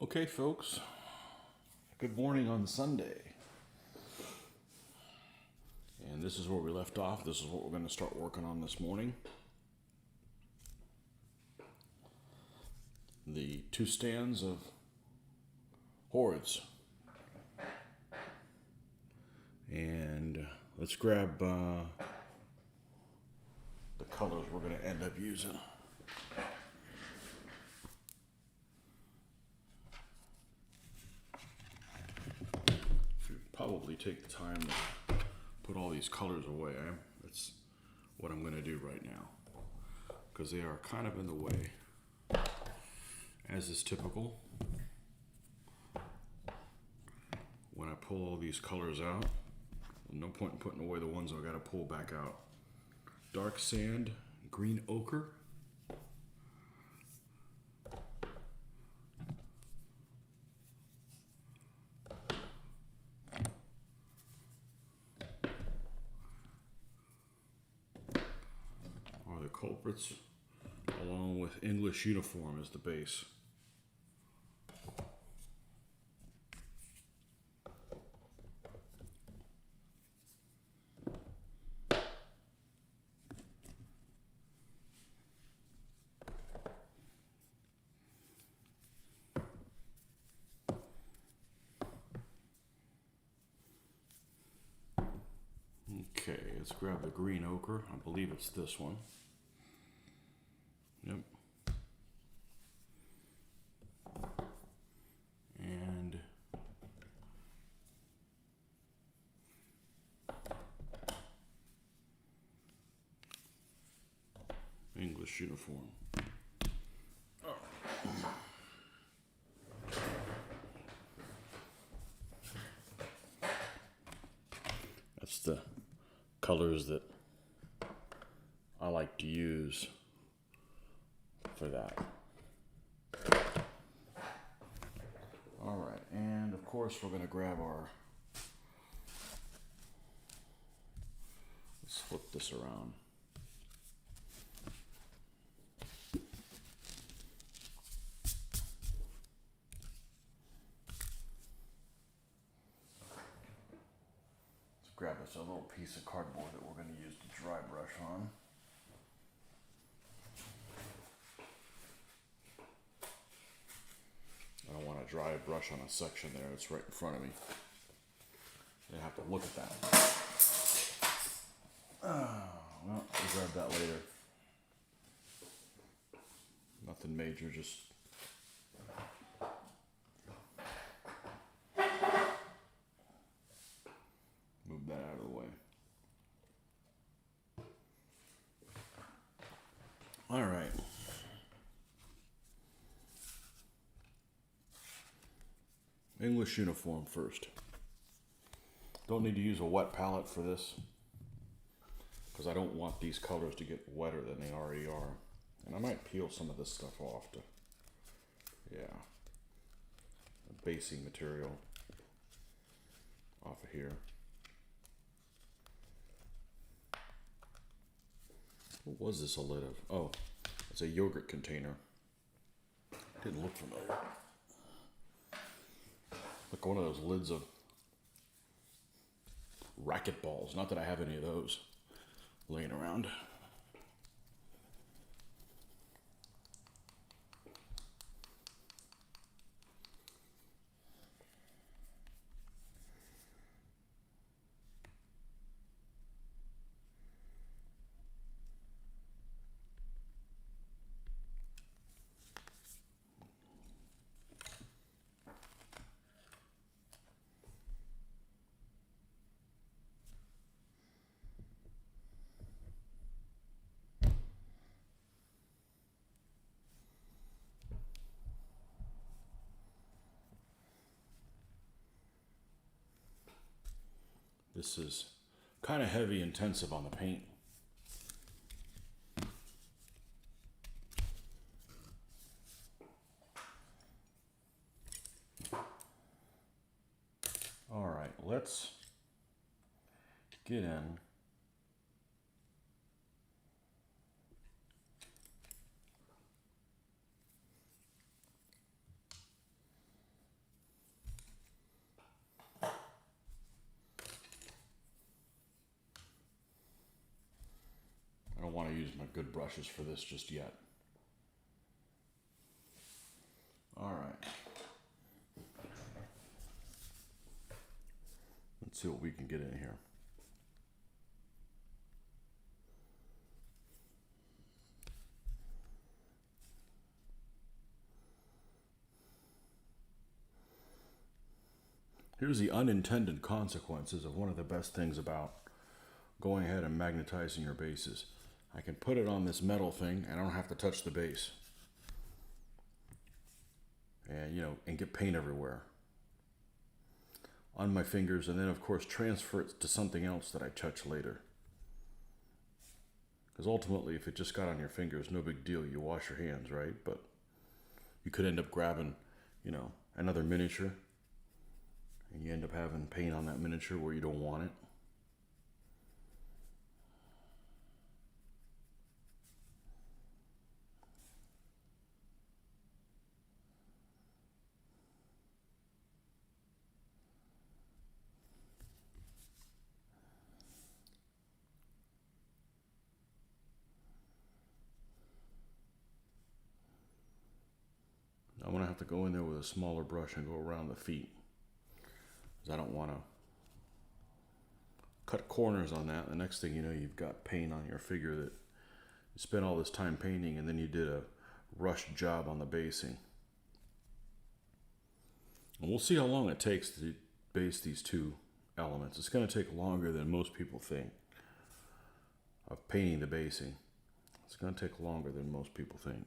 Okay, folks, good morning on Sunday. And this is where we left off. This is what we're going to start working on this morning. The two stands of Hordes. And let's grab the colors we're going to end up using. Probably take the time to put all these colors away. That's what I'm going to do right now, because they are kind of in the way, as is typical. When I pull all these colors out, no point in putting away the ones I got to pull back out. Dark sand, green ochre, are the culprits, along with English uniform as the base. Okay, let's grab the green ochre. I believe it's this one. Yep. And English uniform. Oh. That's the colors that I like to use for that. All right, and of course we're going to grab our, let's flip this around. Let's grab us a little piece of cardboard that we're going to use to dry brush on. I don't want to dry brush on a section there, it's right in front of me. I have to look at that. Well, we'll grab that later. Nothing major, just move that out of the way. All right. English uniform first. Don't need to use a wet palette for this, because I don't want these colors to get wetter than they already are. And I might peel some of this stuff off to, yeah, the basing material off of here. What was this a lid of? Oh, it's a yogurt container. Didn't look familiar. Like one of those lids of racquetballs. Not that I have any of those laying around. This is kind of heavy intensive on the paint. All right, let's get in. my good brushes for this just yet. All right. Let's see what we can get in here. Here's the unintended consequences of one of the best things about going ahead and magnetizing your bases. I can put it on this metal thing and I don't have to touch the base. And, and get paint everywhere on my fingers, and then of course transfer it to something else that I touch later. Because ultimately, if it just got on your fingers, no big deal. You wash your hands, right? But you could end up grabbing, another miniature, and you end up having paint on that miniature where you don't want it. I'm going to have to go in there with a smaller brush and go around the feet, because I don't want to cut corners on that. The next thing you know, you've got paint on your figure that you spent all this time painting, and then you did a rushed job on the basing. And we'll see how long it takes to base these two elements. It's going to take longer than most people think of painting the basing. It's going to take longer than most people think.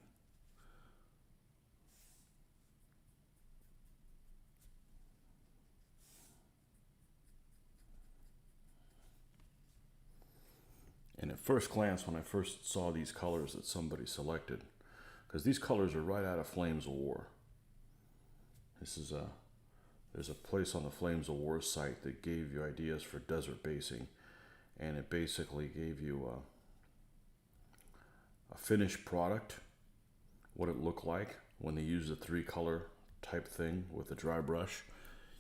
And at first glance, when I first saw these colors that somebody selected, because these colors are right out of Flames of War. There's a place on the Flames of War site that gave you ideas for desert basing, and it basically gave you a finished product, what it looked like when they used the 3-color type thing with a dry brush.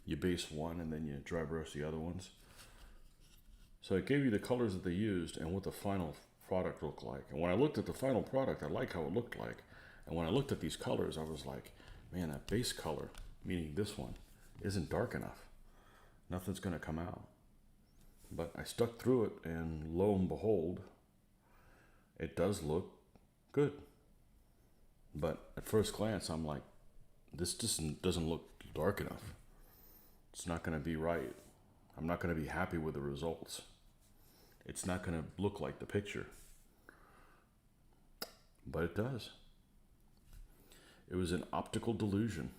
You base one and then you dry brush the other ones. So it gave you the colors that they used and what the final product looked like. And when I looked at the final product, I liked how it looked like. And when I looked at these colors, I was like, man, that base color, meaning this one, isn't dark enough. Nothing's going to come out. But I stuck through it, and lo and behold, it does look good. But at first glance, I'm like, this just doesn't look dark enough. It's not going to be right. I'm not going to be happy with the results. It's not going to look like the picture. But it does. It was an optical delusion.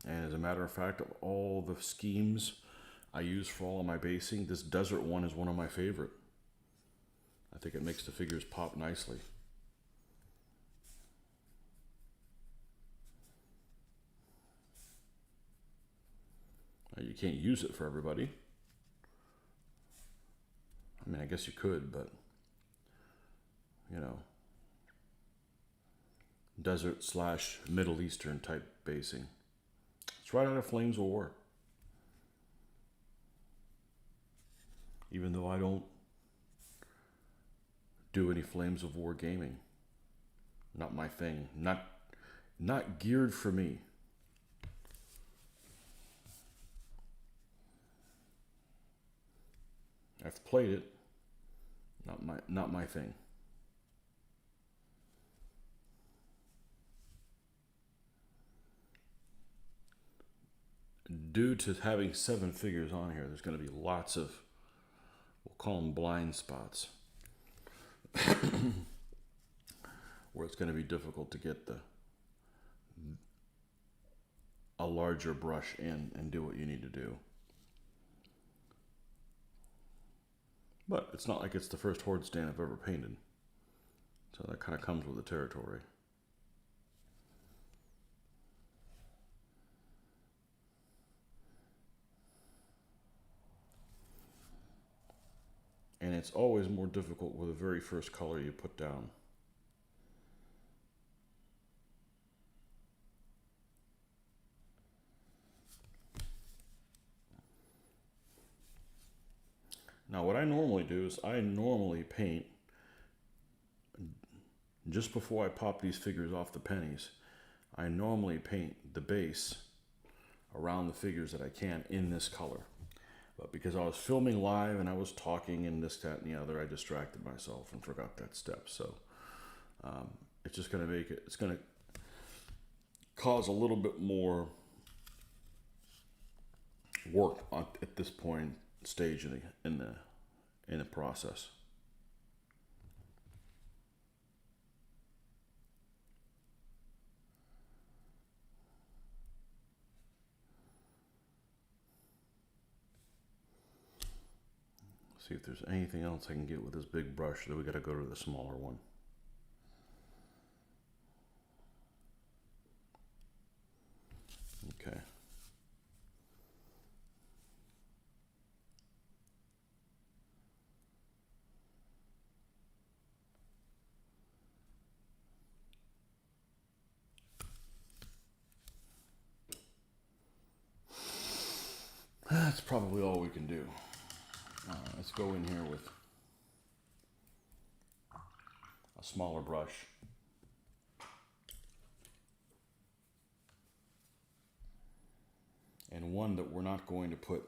And as a matter of fact, of all the schemes I use for all of my basing, this desert one is one of my favorite. I think it makes the figures pop nicely. You can't use it for everybody. I mean, I guess you could, but, desert / Middle Eastern type basing. It's right out of Flames of War. Even though I don't do any Flames of War gaming. Not my thing. Not geared for me. I've played it. Not my thing. Due to having 7 figures on here, there's going to be lots of, we'll call them blind spots, where it's going to be difficult to get a larger brush in and do what you need to do. But it's not like it's the first Horde stand I've ever painted. So that kind of comes with the territory. And it's always more difficult with the very first color you put down. Now what I normally do is I normally paint just before I pop these figures off the pennies. I normally paint the base around the figures that I can in this color. But because I was filming live and I was talking and this, that, and the other, I distracted myself and forgot that step. So it's just going to make it, it's going to cause a little bit more work at this point stage in the process. See if there's anything else I can get with this big brush. Then we got to go to the smaller one. Okay. That's probably all we can do. Let's go in here with a smaller brush. And one that we're not going to put,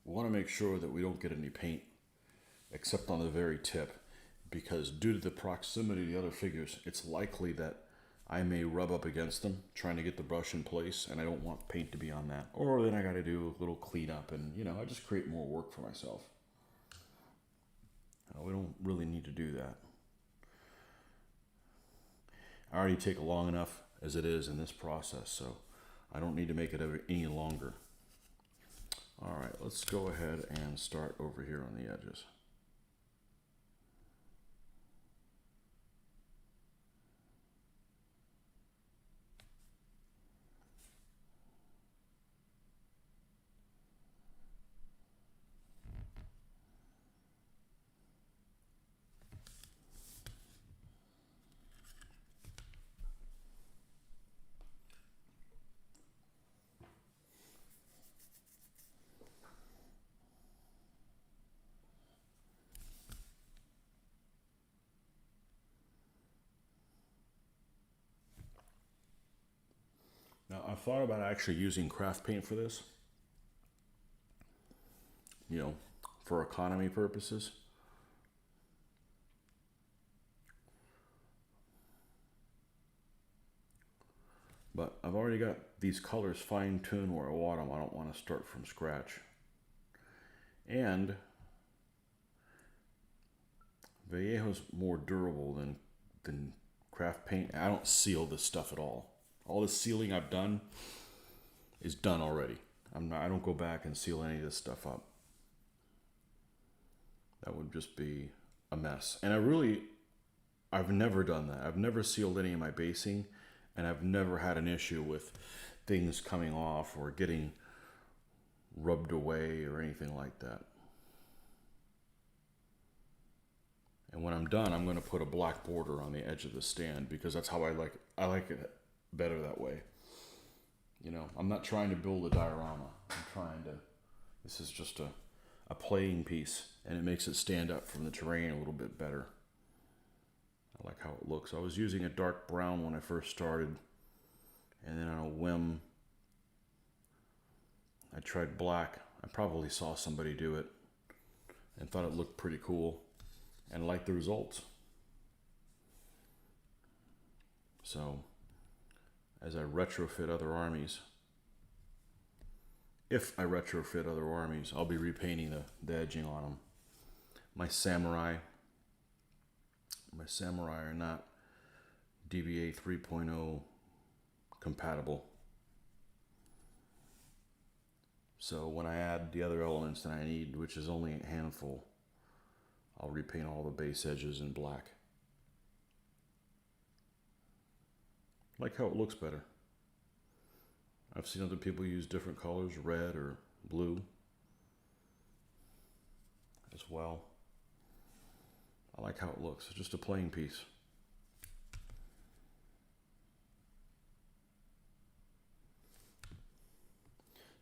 we want to make sure that we don't get any paint except on the very tip, because due to the proximity to the other figures, it's likely that I may rub up against them trying to get the brush in place, and I don't want paint to be on that. Or then I got to do a little cleanup, and I just create more work for myself. We don't really need to do that. I already take long enough as it is in this process, so I don't need to make it any longer. All right, let's go ahead and start over here on the edges. Now, I've thought about actually using craft paint for this, for economy purposes. But I've already got these colors fine-tuned where I want them. I don't want to start from scratch. And Vallejo's more durable than craft paint. I don't seal this stuff at all. All the sealing I've done is done already. I don't go back and seal any of this stuff up. That would just be a mess. And I've never done that. I've never sealed any of my basing, and I've never had an issue with things coming off or getting rubbed away or anything like that. And when I'm done, I'm going to put a black border on the edge of the stand, because that's how I like it better that way. I'm not trying to build a diorama. This is just a playing piece, and it makes it stand up from the terrain a little bit better. I like how it looks. I was using a dark brown when I first started, and then on a whim, I tried black. I probably saw somebody do it and thought it looked pretty cool and liked the results. So, as I retrofit other armies, if I retrofit other armies, I'll be repainting the edging on them. My samurai are not DBA 3.0 compatible. So when I add the other elements that I need, which is only a handful, I'll repaint all the base edges in black. Like how it looks better. I've seen other people use different colors, red or blue as well. I like how it looks. It's just a plain piece.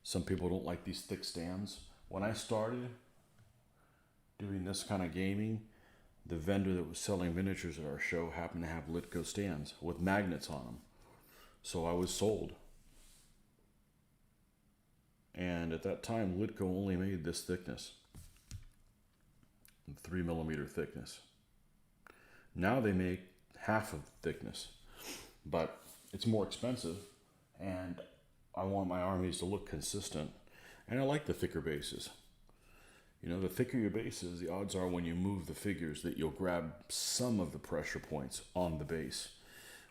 Some people don't like these thick stands. When I started, doing this kind of gaming, the vendor that was selling miniatures at our show happened to have Litco stands with magnets on them. So I was sold. And at that time, Litco only made this thickness, 3mm thickness. Now they make half of the thickness, but it's more expensive, and I want my armies to look consistent, and I like the thicker bases. You know, the thicker your base is, the odds are when you move the figures that you'll grab some of the pressure points on the base,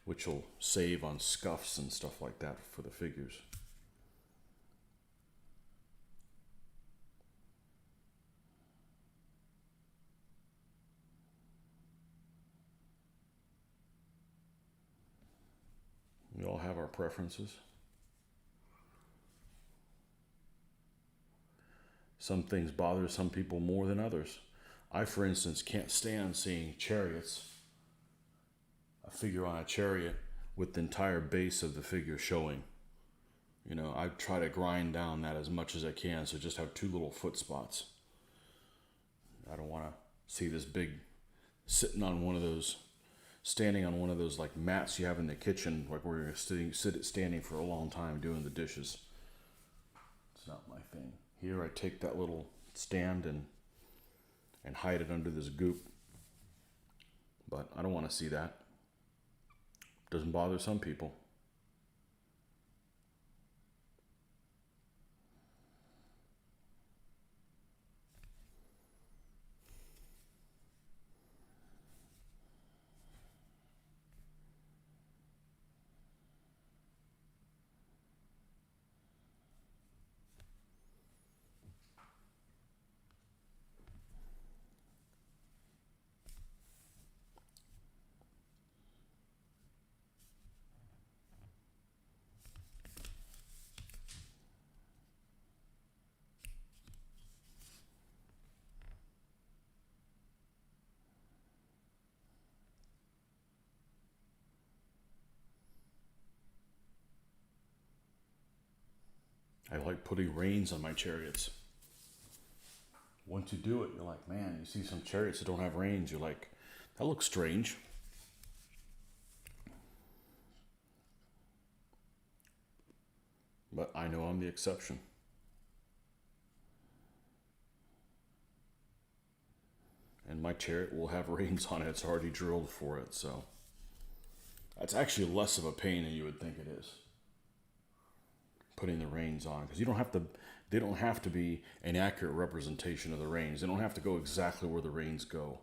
which will save on scuffs and stuff like that for the figures. We all have our preferences. Some things bother some people more than others. I, for instance, can't stand seeing chariots, a figure on a chariot with the entire base of the figure showing. You know, I try to grind down that as much as I can, so just have two little foot spots. I don't want to see this big sitting on one of those, standing on one of those like mats you have in the kitchen, like where you're standing for a long time doing the dishes. It's not my thing. Here I take that little stand and hide it under this goop. But I don't want to see that. Doesn't bother some people. I like putting reins on my chariots. Once you do it, you're like, man, you see some chariots that don't have reins, you're like, that looks strange. But I know I'm the exception. And my chariot will have reins on it. It's already drilled for it, so that's actually less of a pain than you would think it is. Putting the reins on, because you don't have to. They don't have to be an accurate representation of the reins. They don't have to go exactly where the reins go,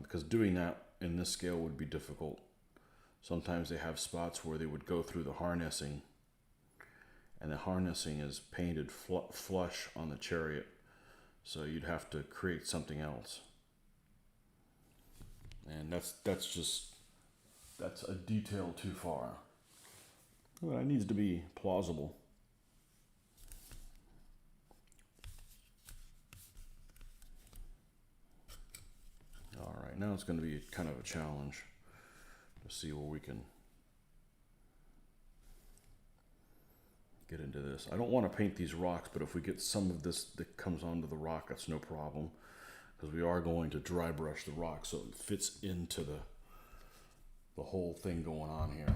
because doing that in this scale would be difficult. Sometimes they have spots where they would go through the harnessing, and the harnessing is painted flush on the chariot, so you'd have to create something else. And that's a detail too far. Well, it needs to be plausible. All right, now it's going to be kind of a challenge to see where we can get into this. I don't want to paint these rocks, but if we get some of this that comes onto the rock, that's no problem, because we are going to dry brush the rock so it fits into the whole thing going on here.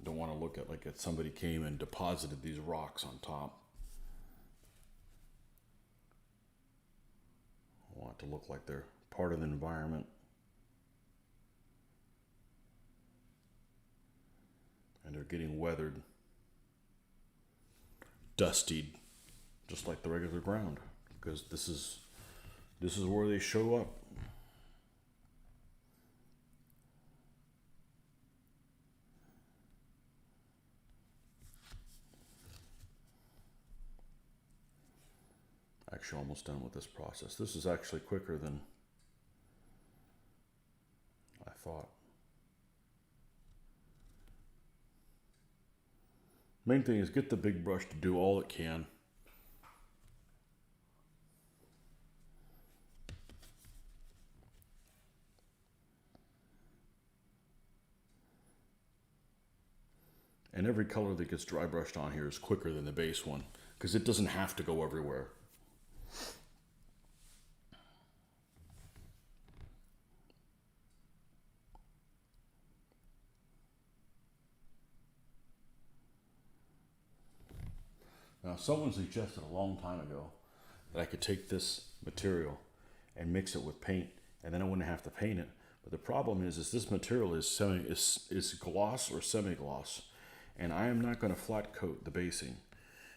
Don't want to look at like if somebody came and deposited these rocks on top. I want it to look like they're part of the environment. And they're getting weathered, dustied, just like the regular ground, because this is where they show up. Actually almost done with this process. This is actually quicker than I thought. Main thing is get the big brush to do all it can. And every color that gets dry brushed on here is quicker than the base one, because it doesn't have to go everywhere. Now, someone suggested a long time ago that I could take this material and mix it with paint, and then I wouldn't have to paint it. But the problem is this material is gloss or semi-gloss, and I am not going to flat coat the basing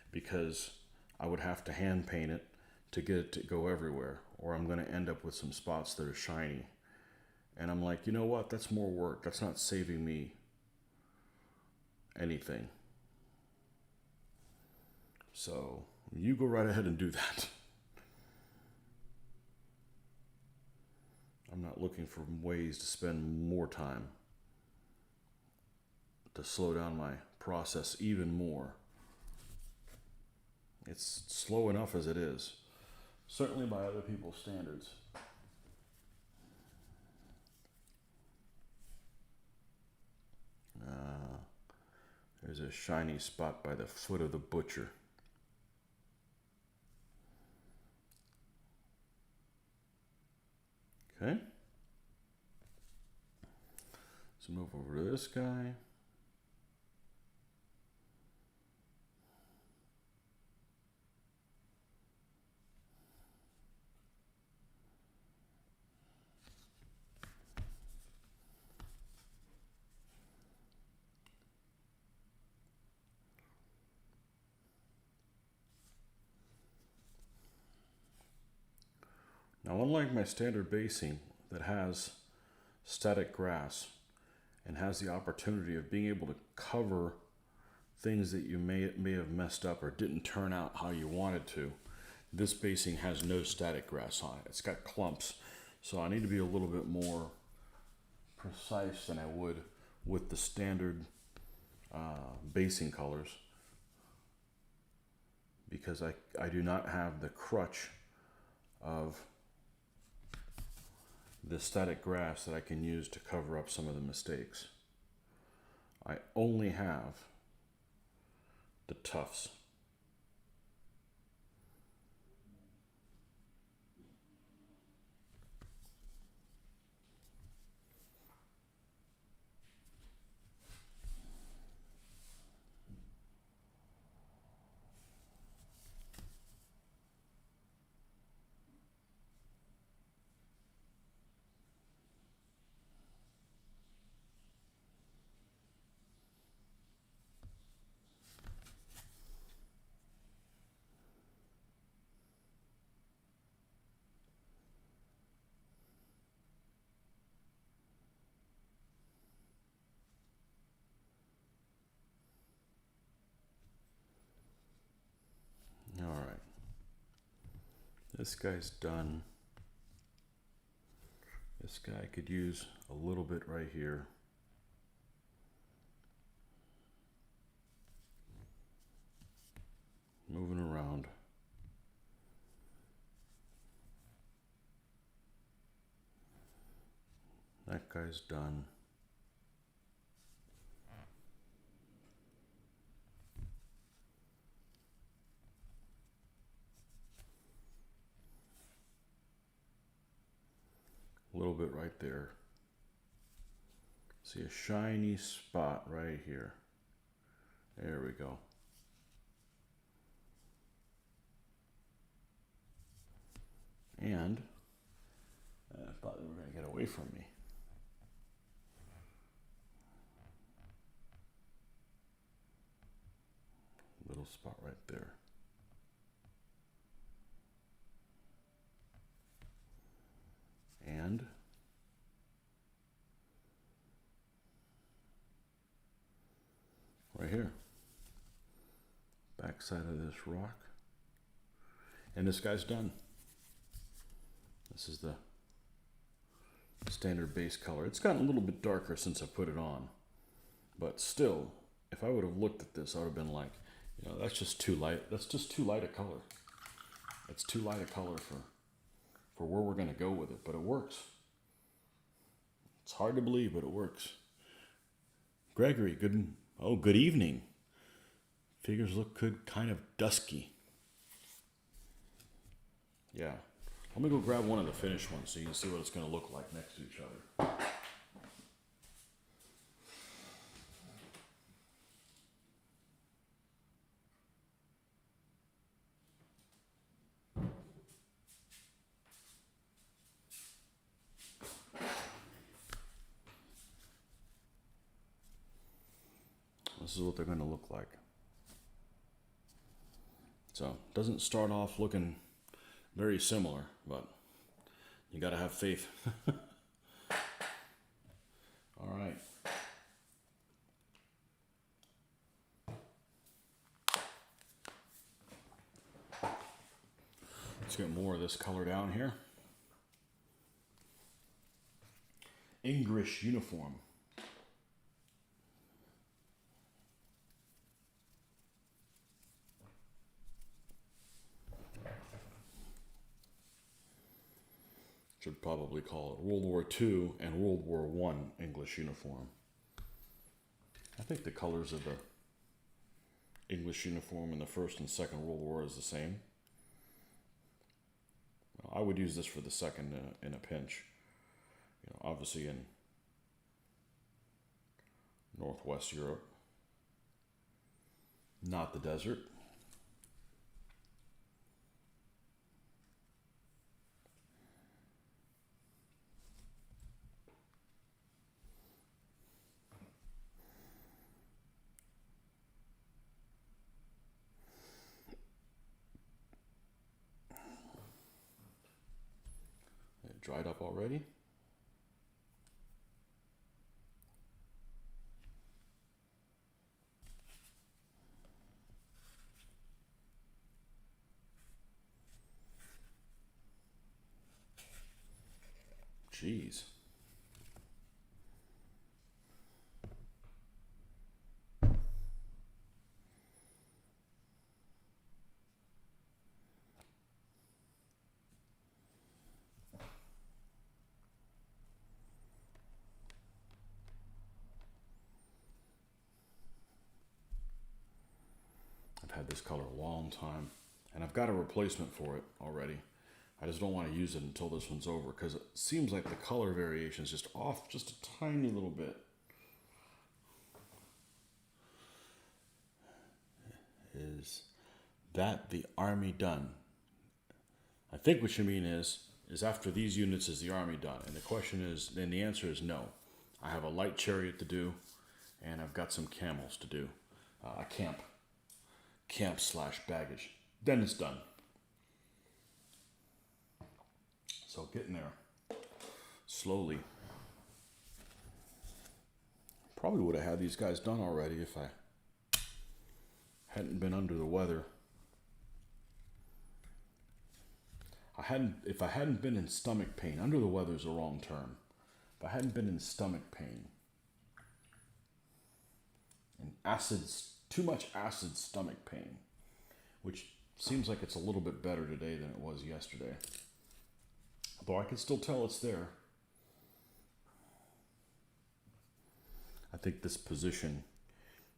because I would have to hand paint it to get it to go everywhere, or I'm going to end up with some spots that are shiny. And I'm like, you know what? That's more work. That's not saving me anything. So you go right ahead and do that. I'm not looking for ways to spend more time to slow down my process even more. It's slow enough as it is, certainly by other people's standards. There's a shiny spot by the foot of the butcher. Okay. Let's move over to this guy. Now, unlike my standard basing that has static grass and has the opportunity of being able to cover things that you may have messed up or didn't turn out how you wanted to, this basing has no static grass on it. It's got clumps, so I need to be a little bit more precise than I would with the standard basing colors, because I do not have the crutch of the static grass that I can use to cover up some of the mistakes. I only have the tufts. All right. This guy's done. This guy could use a little bit right here. Moving around. That guy's done. A little bit right there. See a shiny spot right here. There we go. And I thought they were going to get away from me. Little spot right there. And right here, back side of this rock, and this guy's done. This is the standard base color. It's gotten a little bit darker since I put it on, but still, if I would have looked at this, I would have been like, you know, that's just too light. That's just too light a color. It's too light a color for where we're going to go with it, but it works. It's hard to believe, but it works. Gregory, good evening. Figures look good, kind of dusky. Yeah. Let me go grab one of the finished ones so you can see what it's going to look like next to each other. This is what they're going to look like. So, it doesn't start off looking very similar, but you got to have faith. All right. Let's get more of this color down here. English uniform. Should probably call it World War II and World War I English uniform. I think the colors of the English uniform in the First and Second World War is the same. I would use this for the second in a pinch. You know, obviously in Northwest Europe, not the desert. It dried up already. Jeez. I've had this color a long time, and I've got a replacement for it already. I just don't want to use it until this one's over because it seems like the color variation is just off just a tiny little bit. Is that the army done? I think what you mean is after these units is the army done? And the question is, then the answer is no. I have a light chariot to do, and I've got some camels to do. A camp/baggage. Then it's done. So getting there. Slowly. Probably would have had these guys done already if I hadn't been under the weather. If I hadn't been in stomach pain, under the weather is the wrong term. If I hadn't been in stomach pain and too much acid stomach pain, which seems like it's a little bit better today than it was yesterday. Although I can still tell it's there. I think this position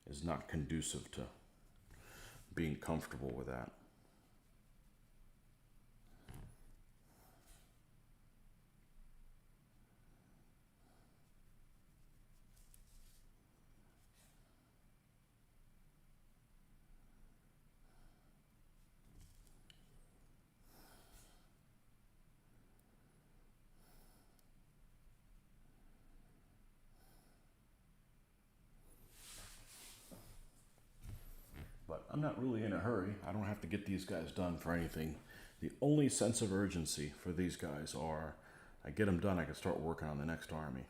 is not conducive to being comfortable with that. But I'm not really in a hurry. I don't have to get these guys done for anything. The only sense of urgency for these guys are, I get them done, I can start working on the next army.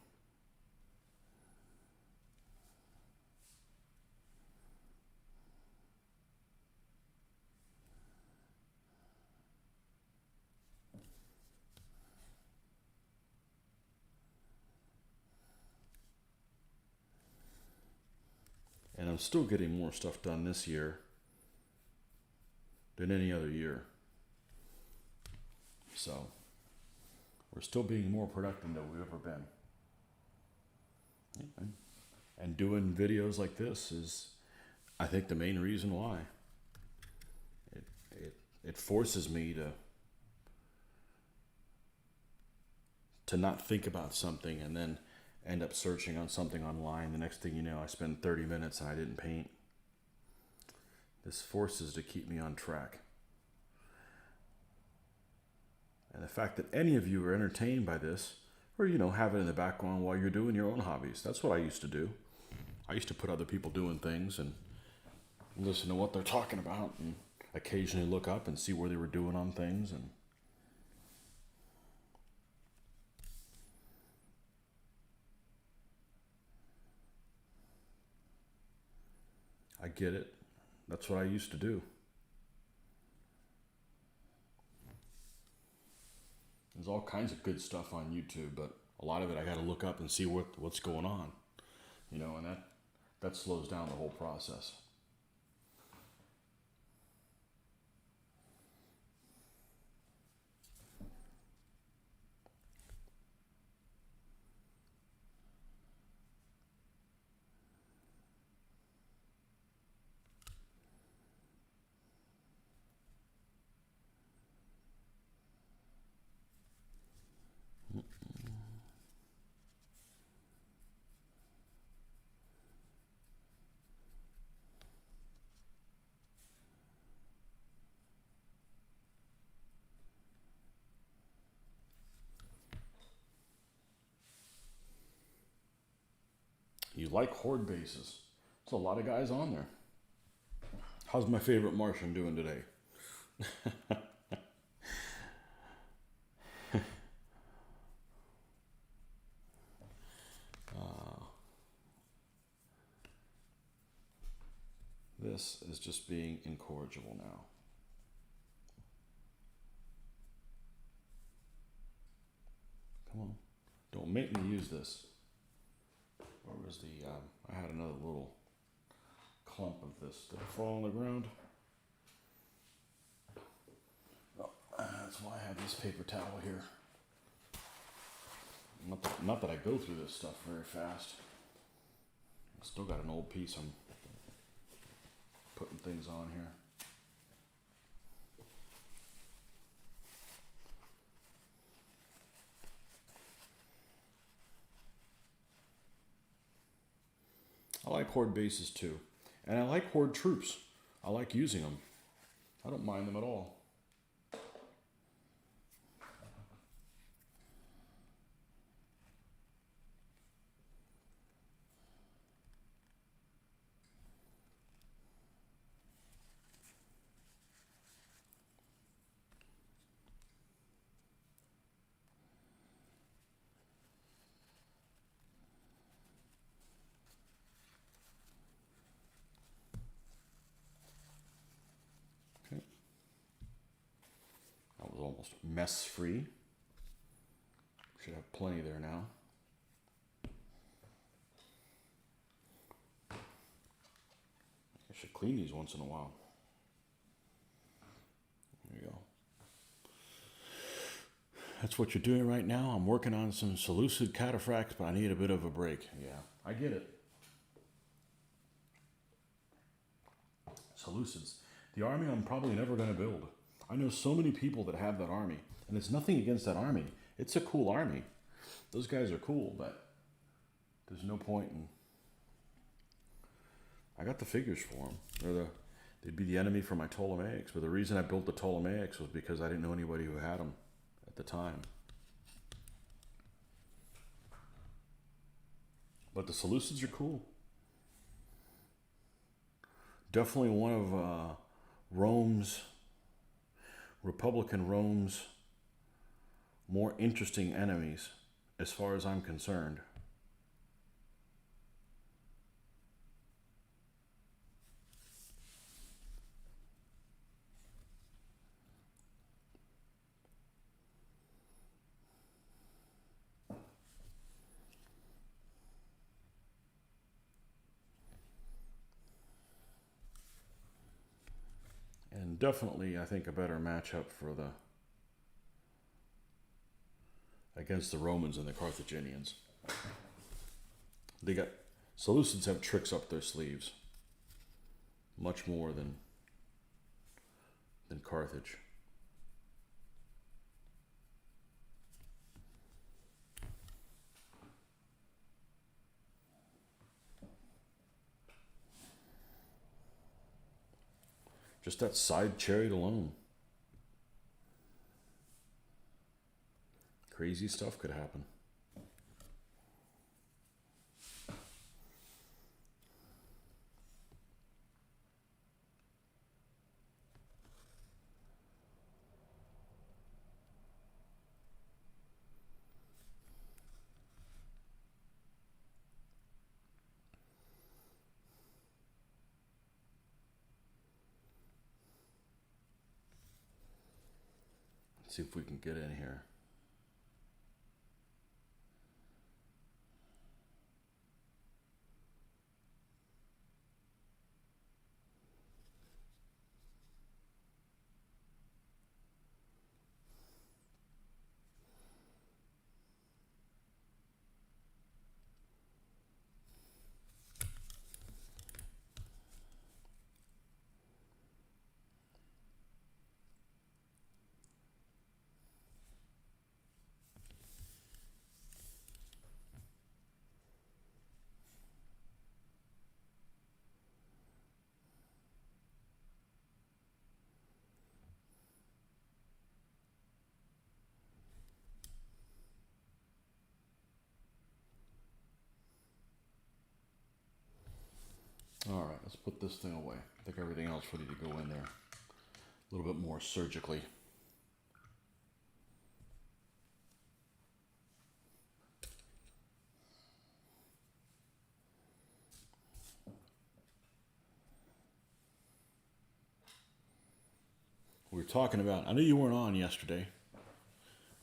And I'm still getting more stuff done this year than any other year. So, we're still being more productive than we've ever been. And doing videos like this is, I think, the main reason why. It forces me to to not think about something and then end up searching on something online. The next thing you know, I spend 30 minutes and I didn't paint. This forces to keep me on track. And the fact that any of you are entertained by this, or, have it in the background while you're doing your own hobbies. That's what I used to do. I used to put other people doing things and listen to what they're talking about and occasionally look up and see where they were doing on things. And I get it. That's what I used to do. There's all kinds of good stuff on YouTube, but a lot of it I got to look up and see what's going on, and that slows down the whole process. You like Horde bases. There's a lot of guys on there. How's my favorite Martian doing today? This is just being incorrigible now. Come on. Don't make me use this. Where was the, I had another little clump of this. Did it fall on the ground? Oh, that's why I have this paper towel here. Not that I go through this stuff very fast. I still got an old piece I'm putting things on here. I like Horde bases too. And I like Horde troops. I like using them. I don't mind them at all. Almost mess free. Should have plenty there now. I should clean these once in a while. There you go. That's what you're doing right now. I'm working on some Seleucid cataphracts, but I need a bit of a break. Yeah, I get it. Seleucids. The army I'm probably never going to build. I know so many people that have that army, and it's nothing against that army. It's a cool army. Those guys are cool, but there's no point in... I got the figures for them. They'd be the enemy for my Ptolemaics, but the reason I built the Ptolemaics was because I didn't know anybody who had them at the time. But the Seleucids are cool. Definitely one of Republican Rome's more interesting enemies as far as I'm concerned. And definitely, I think, a better matchup for against the Romans and the Carthaginians. Seleucids have tricks up their sleeves, much more than Carthage. Just that side chariot alone. Crazy stuff could happen. Let's see if we can get in here. All right, let's put this thing away. I think everything else ready to go in there a little bit more surgically. We were talking about, I knew you weren't on yesterday,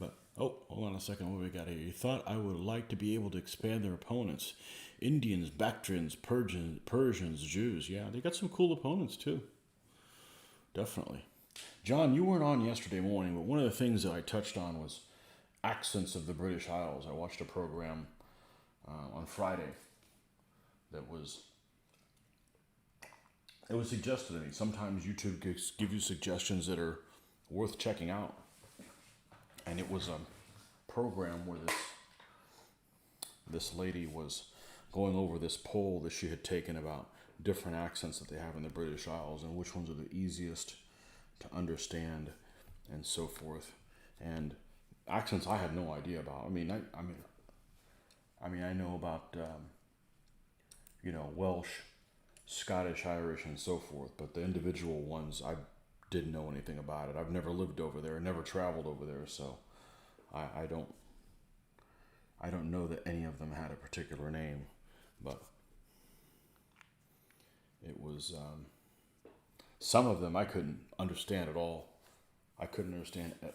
but, oh, hold on a second, what we got here? You thought I would like to be able to expand their opponents. Indians, Bactrians, Persians, Jews. Yeah, they got some cool opponents too. Definitely. John, you weren't on yesterday morning, but one of the things that I touched on was accents of the British Isles. I watched a program on Friday that was, it was suggested to me. Sometimes YouTube give you suggestions that are worth checking out. And it was a program where this lady was going over this poll that she had taken about different accents that they have in the British Isles and which ones are the easiest to understand and so forth. And accents I had no idea about. I mean, I know about Welsh, Scottish, Irish, and so forth, but the individual ones I didn't know anything about it. I've never lived over there, never traveled over there, so I don't know that any of them had a particular name, but it was some of them I couldn't understand at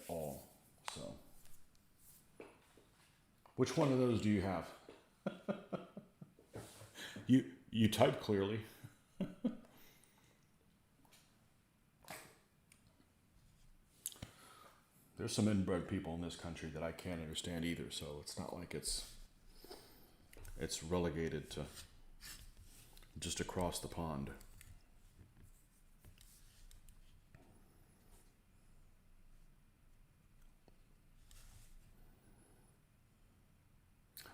all. So, which one of those do you have? You type clearly. There's some inbred people in this country that I can't understand either, so it's not like it's relegated to just across the pond.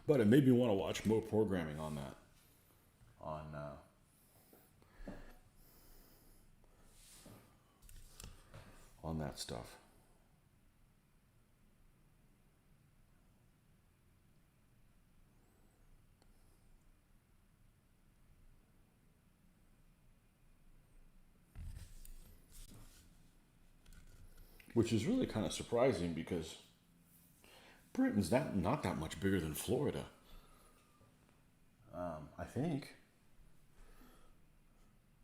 But it made me want to watch more programming on that, on that stuff. Which is really kind of surprising because Britain's not that much bigger than Florida. I think.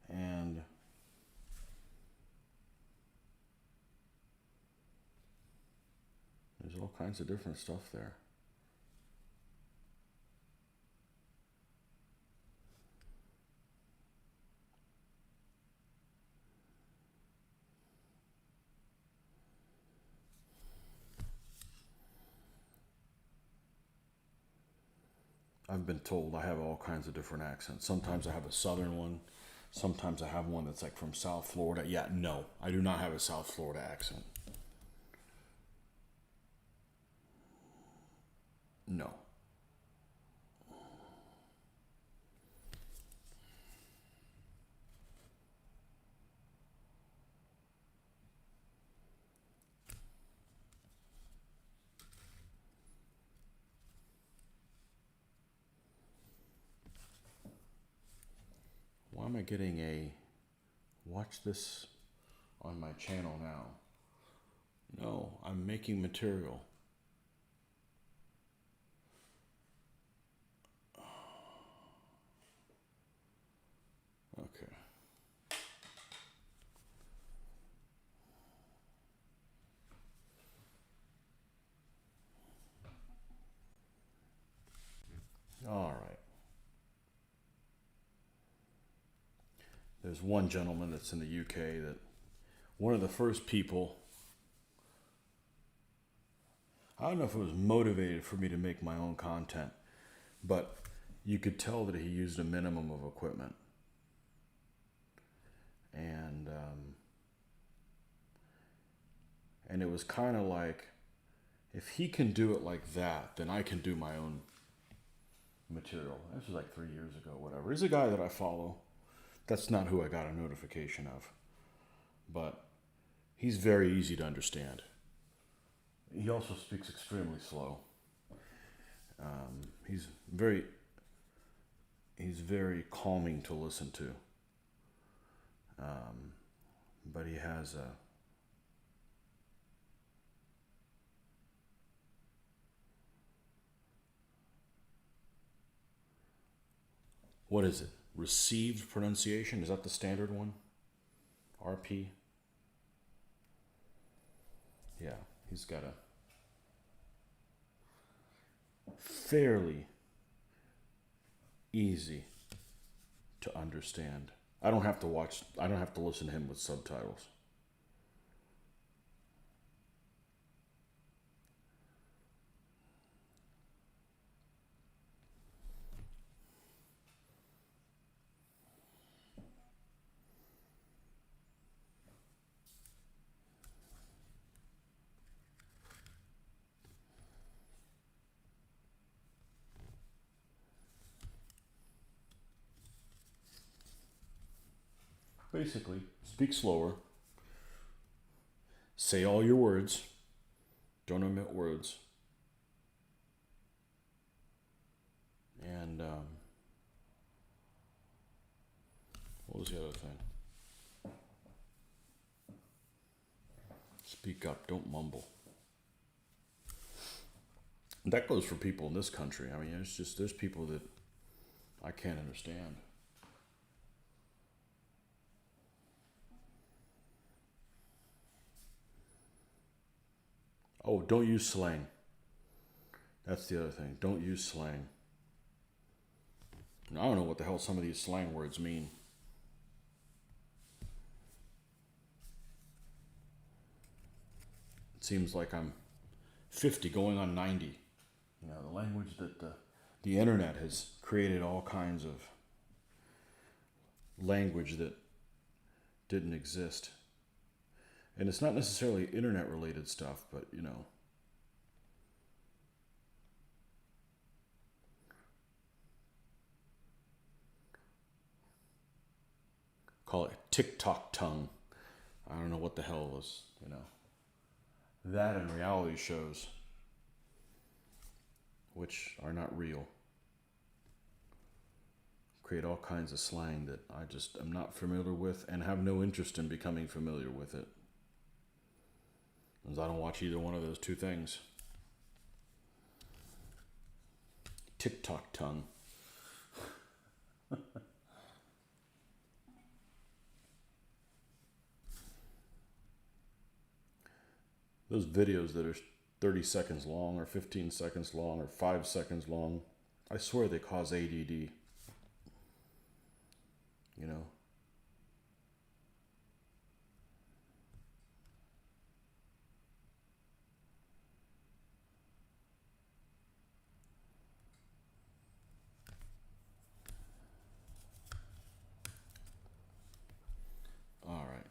And there's all kinds of different stuff there. I've been told I have all kinds of different accents. Sometimes I have a southern one. Sometimes I have one that's like from South Florida. Yeah, no, I do not have a South Florida accent. No. am I getting a watch this on my channel now? No, I'm making material. Okay. All right. There's one gentleman that's in the UK that one of the first people, I don't know if it was motivated for me to make my own content, but you could tell that he used a minimum of equipment. And it was kind of like, if he can do it like that, then I can do my own material. This was like 3 years ago, whatever. He's a guy that I follow. That's not who I got a notification of. But he's very easy to understand. He also speaks extremely slow. He's very calming to listen to. But he has a what is it? Received pronunciation? Is that the standard one? RP? Yeah, he's got a fairly easy to understand. I don't have to listen to him with subtitles. Basically, speak slower. Say all your words. Don't omit words. And what was the other thing? Speak up. Don't mumble. And that goes for people in this country. I mean, there's people that I can't understand. Oh, don't use slang. That's the other thing. Don't use slang. I don't know what the hell some of these slang words mean. It seems like I'm 50 going on 90. You know, the language that the internet has created all kinds of language that didn't exist. And it's not necessarily internet related stuff, but you know. Call it TikTok tongue. I don't know what the hell was, you know. That and reality shows, which are not real, create all kinds of slang that I just am not familiar with and have no interest in becoming familiar with it. Because I don't watch either one of those two things. TikTok tongue. Those videos that are 30 seconds long or 15 seconds long or 5 seconds long, I swear they cause ADD. You know? All right.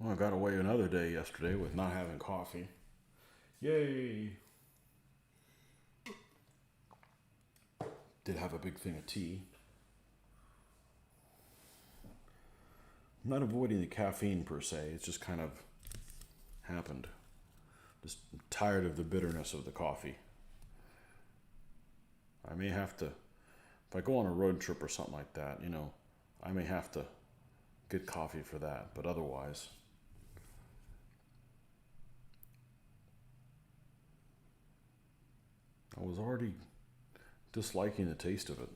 Well, I got away another day yesterday with not having coffee. Yay! Did have a big thing of tea. I'm not avoiding the caffeine per se, it's just kind of happened. Just tired of the bitterness of the coffee. I may have to, if I go on a road trip or something like that, you know, I may have to get coffee for that, but otherwise, I was already disliking the taste of it.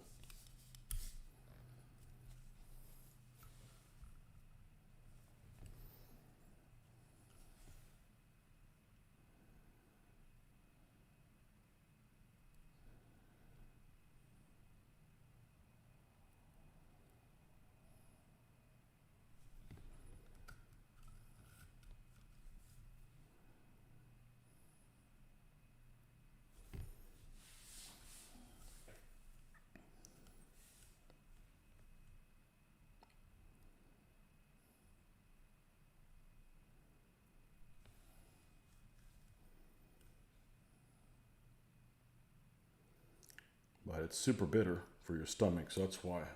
But it's super bitter for your stomach, so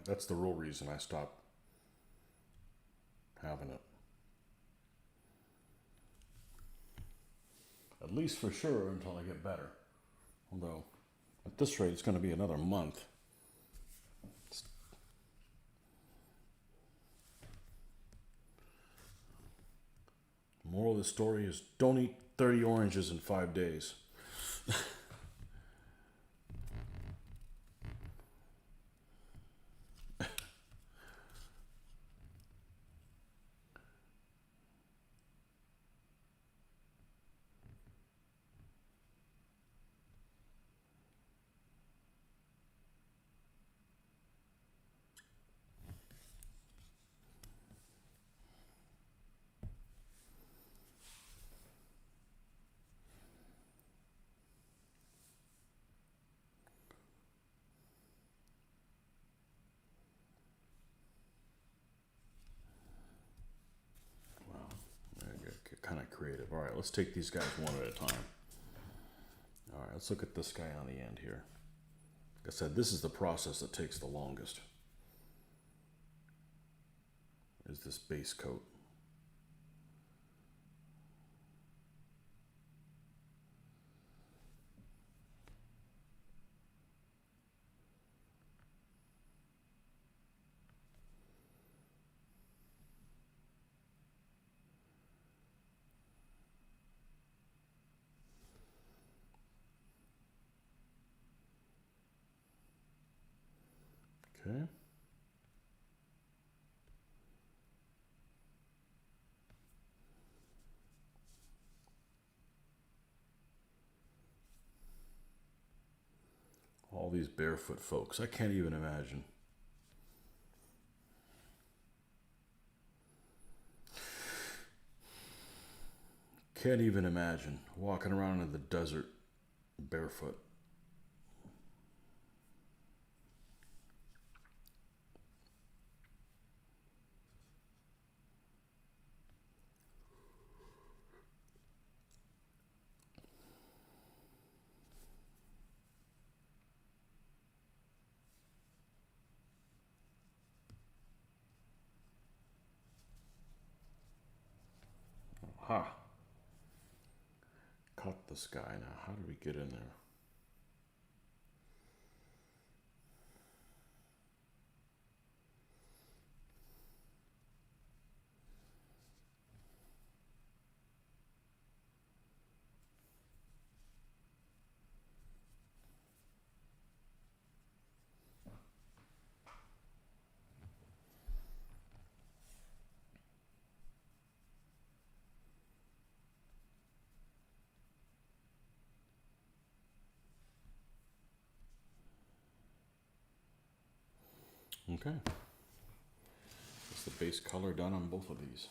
that's the real reason I stopped having it. At least for sure until I get better. Although, at this rate, it's going to be another month. Moral of the story is don't eat 30 oranges in 5 days. Get kind of creative. All right, let's take these guys one at a time. All right, let's look at this guy on the end here. Like I said, this is the process that takes the longest. Is this base coat. Okay. All these barefoot folks, I can't even imagine. Can't even imagine walking around in the desert barefoot. Ha! Cut this guy now. How do we get in there? Okay. That's the base color done on both of these.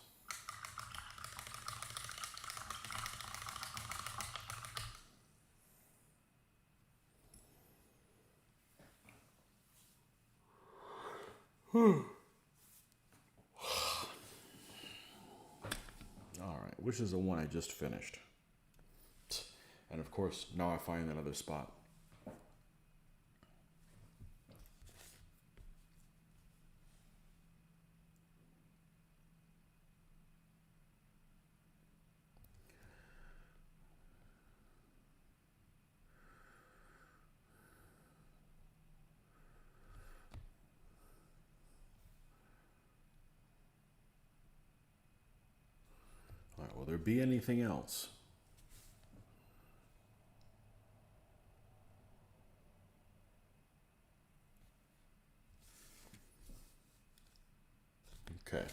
which is the one I just finished. And of course, now I find another spot. All right, will there be anything else? Okay.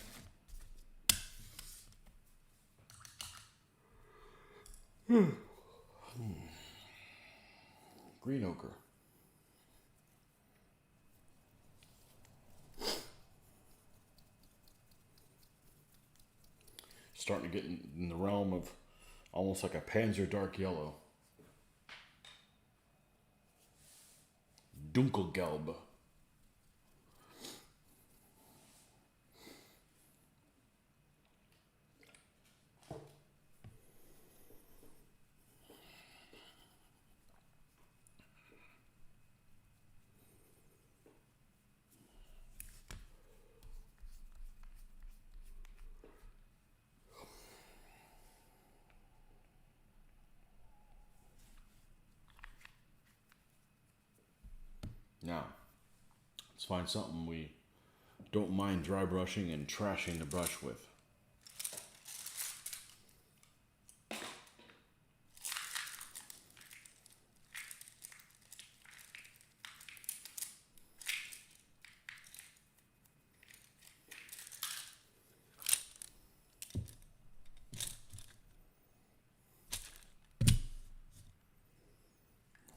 Green ochre. Starting to get in the realm of almost like a Panzer dark yellow. Dunkelgelb. Now, let's find something we don't mind dry brushing and trashing the brush with.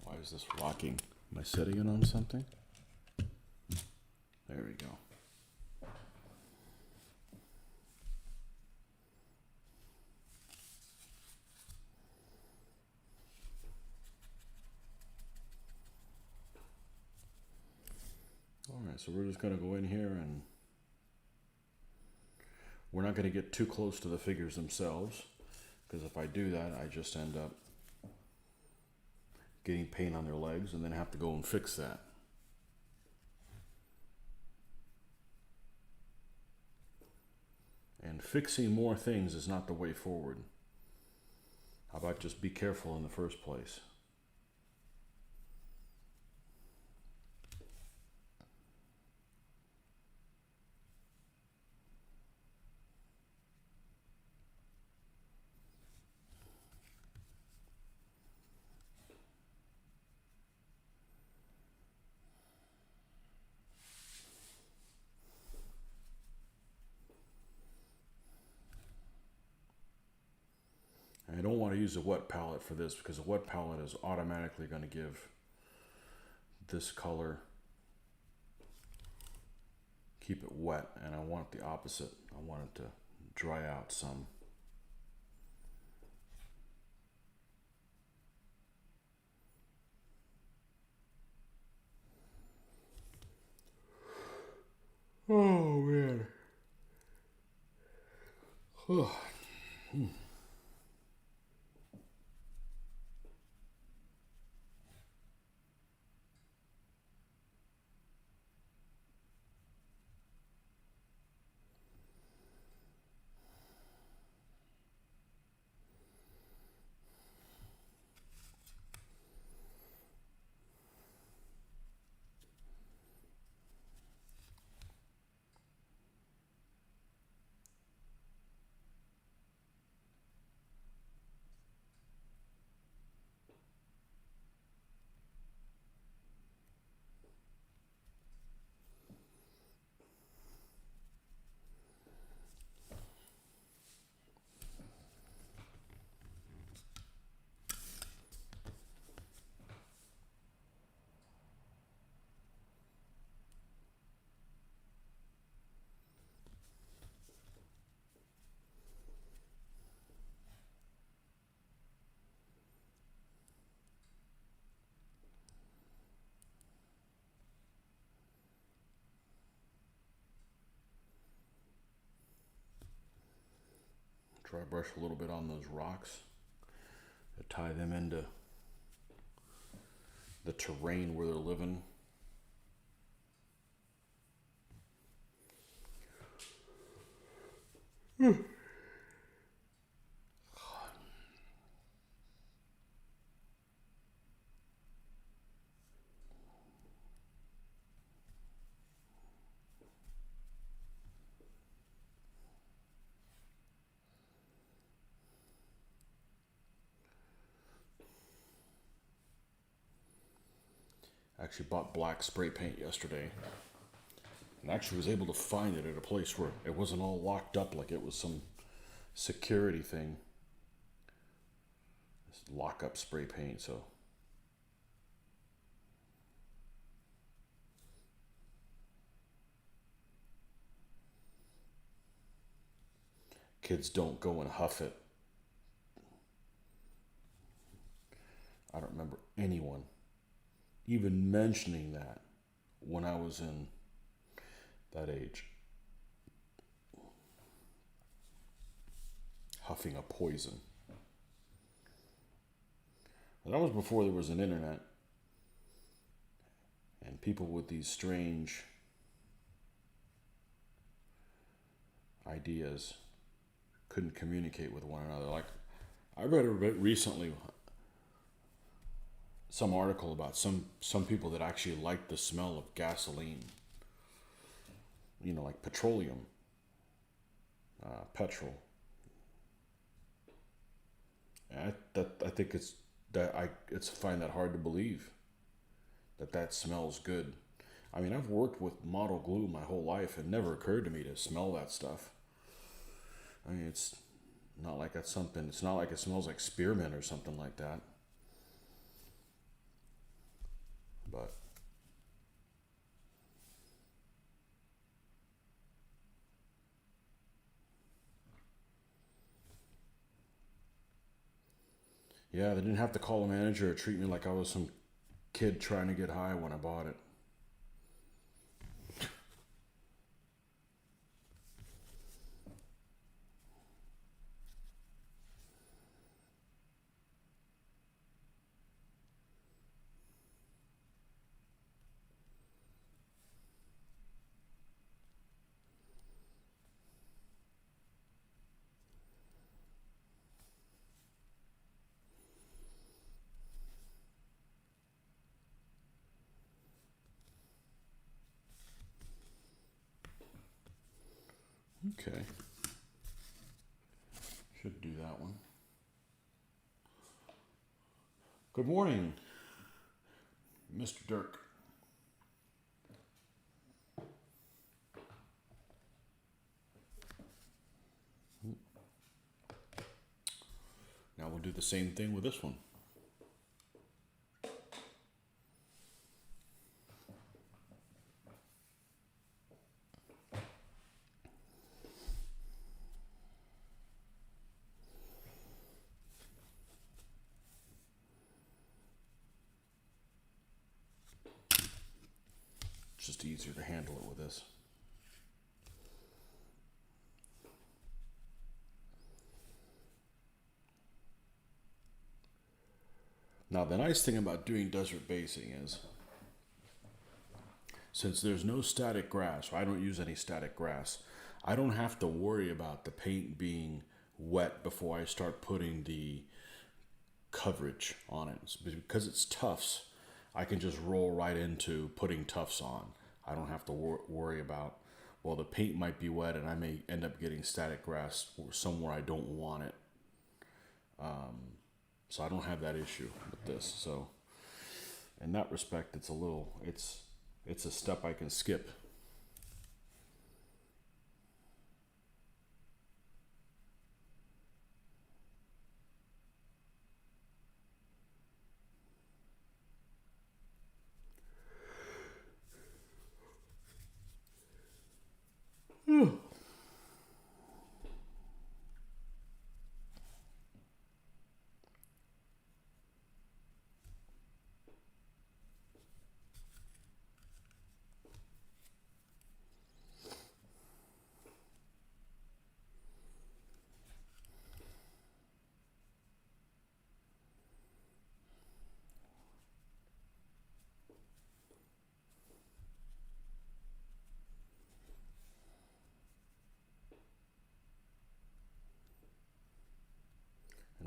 Why is this rocking? Am I setting it on something? There we go. Alright, so we're just going to go in here and we're not going to get too close to the figures themselves, because if I do that, I just end up getting paint on their legs and then have to go and fix that. And fixing more things is not the way forward. How about just be careful in the first place? I don't want to use a wet palette for this, because a wet palette is automatically going to give this color, keep it wet, and I want the opposite. I want it to dry out some. Oh man. Dry brush a little bit on those rocks to tie them into the terrain where they're living. Actually bought black spray paint yesterday, and actually was able to find it at a place where it wasn't all locked up like it was some security thing. This lock-up spray paint, so kids don't go and huff it. I don't remember anyone even mentioning that when I was in that age. Huffing a poison. And that was before there was an internet. And people with these strange ideas couldn't communicate with one another. Like, I read a bit recently some article about some people that actually liked the smell of gasoline. You know, like petroleum, petrol. And I think it's find that hard to believe that smells good. I mean, I've worked with model glue my whole life. It never occurred to me to smell that stuff. I mean, it's not like that's something. It's not like it smells like spearmint or something like that. But yeah, they didn't have to call a manager or treat me like I was some kid trying to get high when I bought it. Okay. Should do that one. Good morning, Mr. Dirk. Now we'll do the same thing with this one. It's just easier to handle it with this. Now, the nice thing about doing desert basing is, since there's no static grass, or I don't use any static grass, I don't have to worry about the paint being wet before I start putting the coverage on it. Because it's tufts, I can just roll right into putting tufts on. I don't have to worry about, well, the paint might be wet and I may end up getting static grass somewhere I don't want it. So I don't have that issue with this. So in that respect, it's a step I can skip.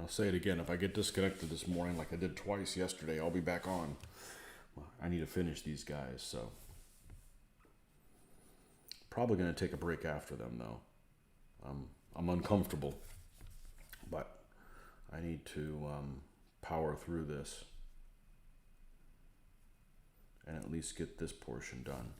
I'll say it again. If I get disconnected this morning like I did twice yesterday, I'll be back on. Well, I need to finish these guys, so. Probably going to take a break after them, though. I'm uncomfortable, but I need to power through this and at least get this portion done.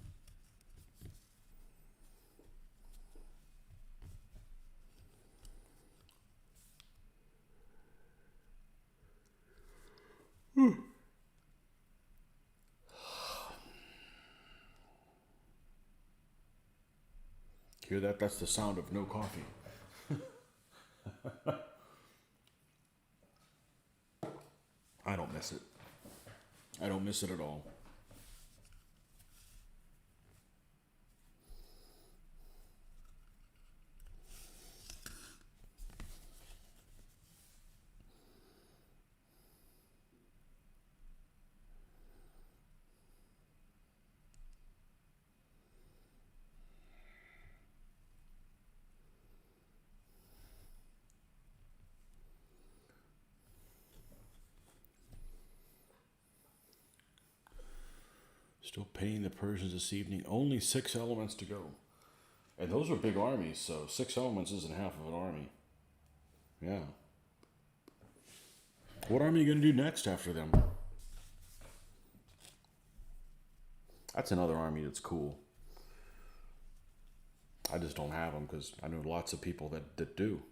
Hear that? That's the sound of no coffee. I don't miss it. I don't miss it at all. Still painting the Persians this evening. Only 6 elements to go. And those are big armies, so 6 elements isn't half of an army. Yeah. What army are you going to do next after them? That's another army that's cool. I just don't have them because I know lots of people that do.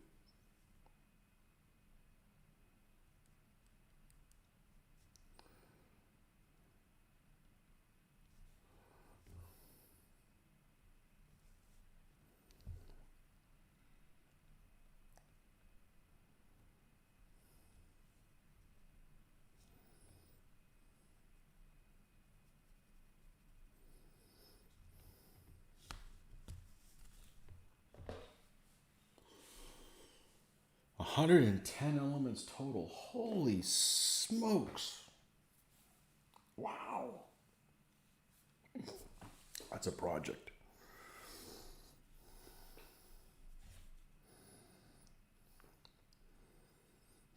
$110 elements total. Holy smokes. Wow. That's a project.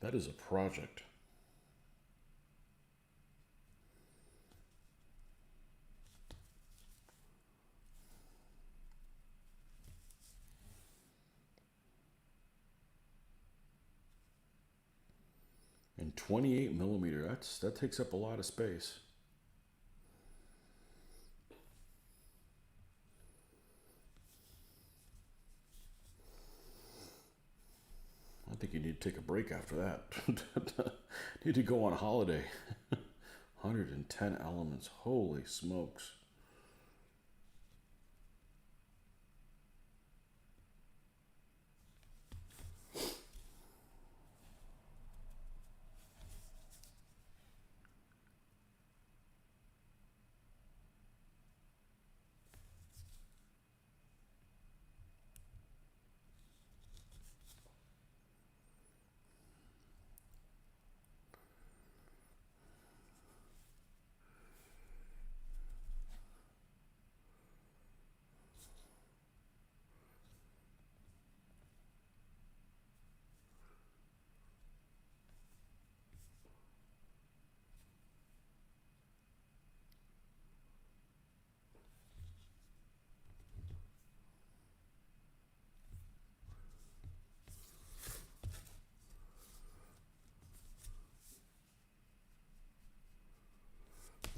That is a project. And 28 millimeter, that takes up a lot of space. I think you need to take a break after that. Need to go on holiday. 110 elements, holy smokes.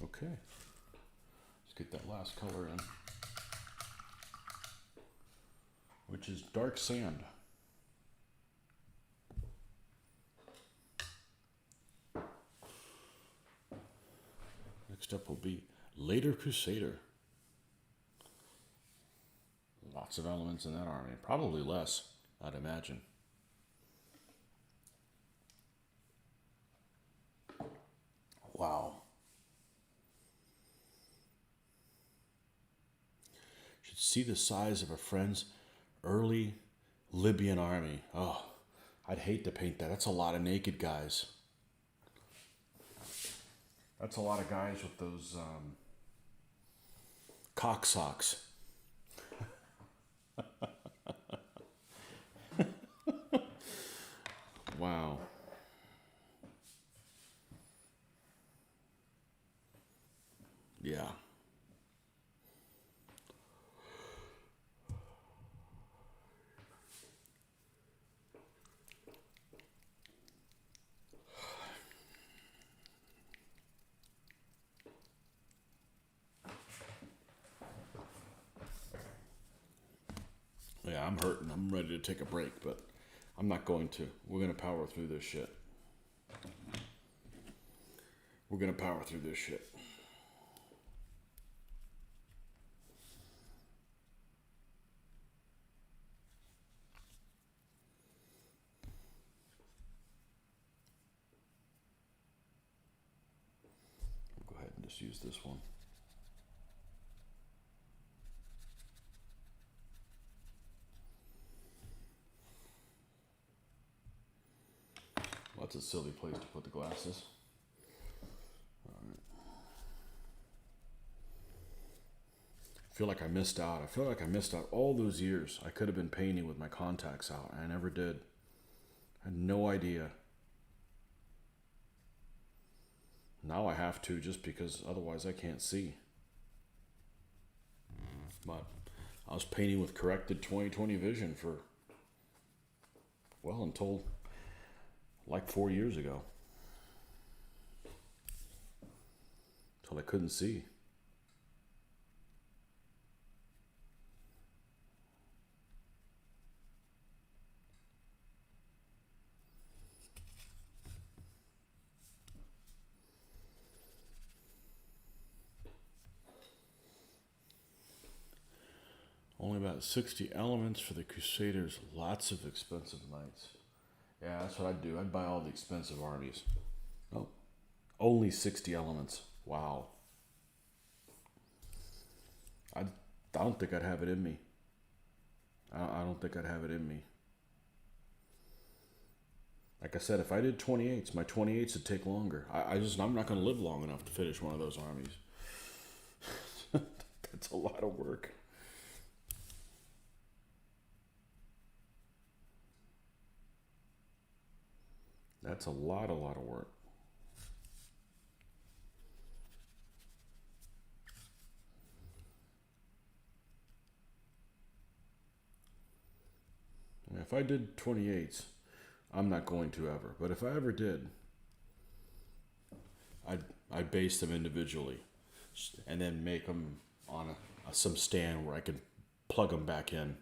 Okay, let's get that last color in, which is dark sand. Next up will be Later Crusader. Lots of elements in that army, probably less, I'd imagine. Wow. Should see the size of a friend's early Libyan army. Oh, I'd hate to paint that. That's a lot of naked guys. That's a lot of guys with those cock socks. Wow. I'm hurting. I'm ready to take a break, but I'm not going to. We're going to power through this shit. We're going to power through this shit. Go ahead and just use this one. Well, that's a silly place to put the glasses. All right. I feel like I missed out. I feel like I missed out all those years. I could have been painting with my contacts out. I never did. I had no idea. Now I have to, just because otherwise I can't see. But I was painting with corrected 20/20 vision for, well, until like 4 years ago. Until I couldn't see. Only about 60 elements for the Crusaders. Lots of expensive knights. Yeah, that's what I'd do. I'd buy all the expensive armies. Oh, only 60 elements. Wow. I don't think I'd have it in me. I don't think I'd have it in me. Like I said, if I did 28s, my 28s would take longer. I'm not going to live long enough to finish one of those armies. That's a lot of work. That's a lot of work. I mean, if I did 28s, I'm not going to ever. But if I ever did, I'd base them individually and then make them on some stand where I can plug them back in.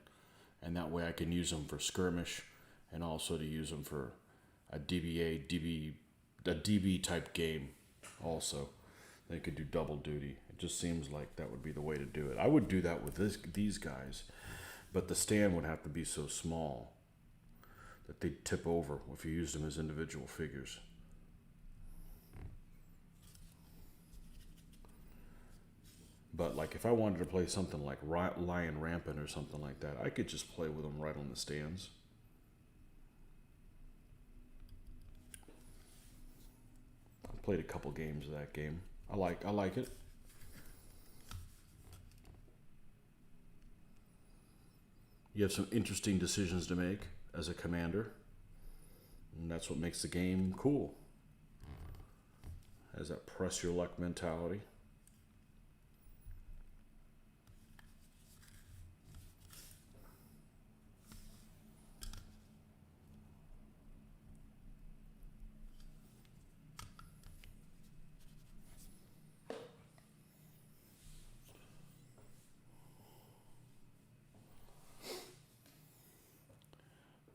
And that way I can use them for skirmish and also to use them for a DB type game also. They could do double duty. It just seems like that would be the way to do it. I would do that with these guys, but the stand would have to be so small that they'd tip over if you used them as individual figures. But like if I wanted to play something like Lion Rampant or something like that, I could just play with them right on the stands. Played a couple games of that game. I like it. You have some interesting decisions to make as a commander, and that's what makes the game cool. Has that press your luck mentality.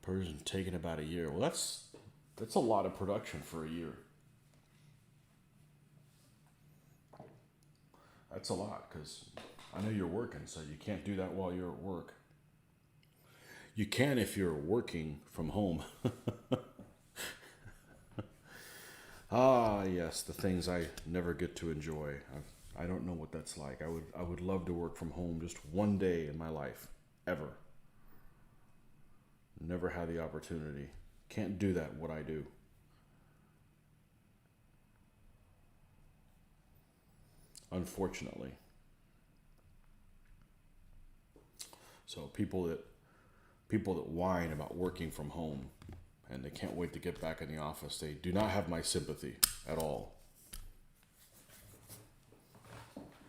Persian taking about a year. Well, that's a lot of production for a year. That's a lot, because I know you're working, so you can't do that while you're at work. You can if you're working from home. Ah, yes, the things I never get to enjoy. I don't know what that's like. I would love to work from home just one day in my life, ever. Never had the opportunity. Can't do that, what I do. Unfortunately. So people that whine about working from home and they can't wait to get back in the office, they do not have my sympathy at all.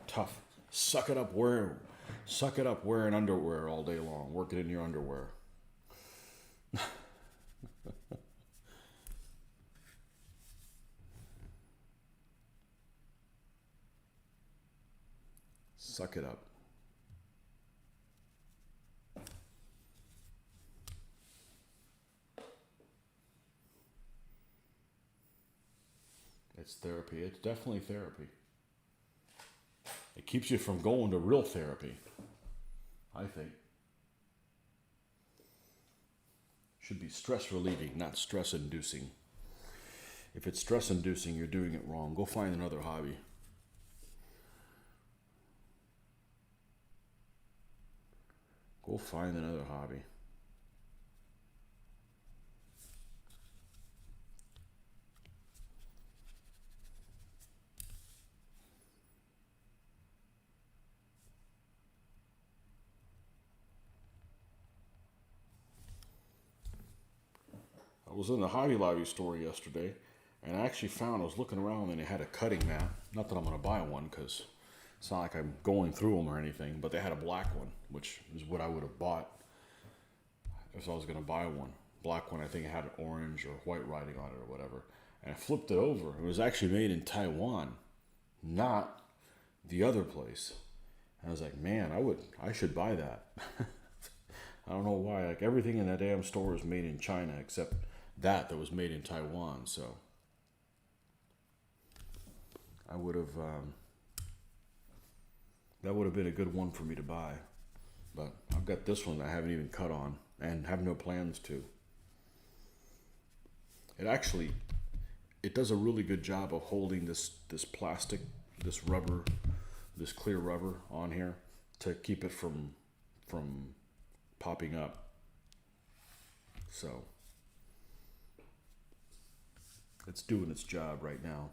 Tough. Suck it up wearing underwear all day long, working in your underwear. Suck it up. It's therapy. It's definitely therapy. It keeps you from going to real therapy, I think. Should be stress relieving, not stress inducing. If it's stress inducing, you're doing it wrong. Go find another hobby. Go find another hobby. I was in the Hobby Lobby store yesterday, and I actually found, I was looking around and they had a cutting mat. Not that I'm going to buy one, because it's not like I'm going through them or anything, but they had a black one, which is what I would have bought if I was going to buy one. Black one, I think it had orange or white writing on it or whatever. And I flipped it over. It was actually made in Taiwan, not the other place. And I was like, man, I should buy that. I don't know why. Like, everything in that damn store is made in China except that was made in Taiwan. So I would have, that would have been a good one for me to buy. But I've got this one that I haven't even cut on and have no plans to. It does a really good job of holding this plastic, this rubber, this clear rubber on here to keep it from popping up. So it's doing its job right now.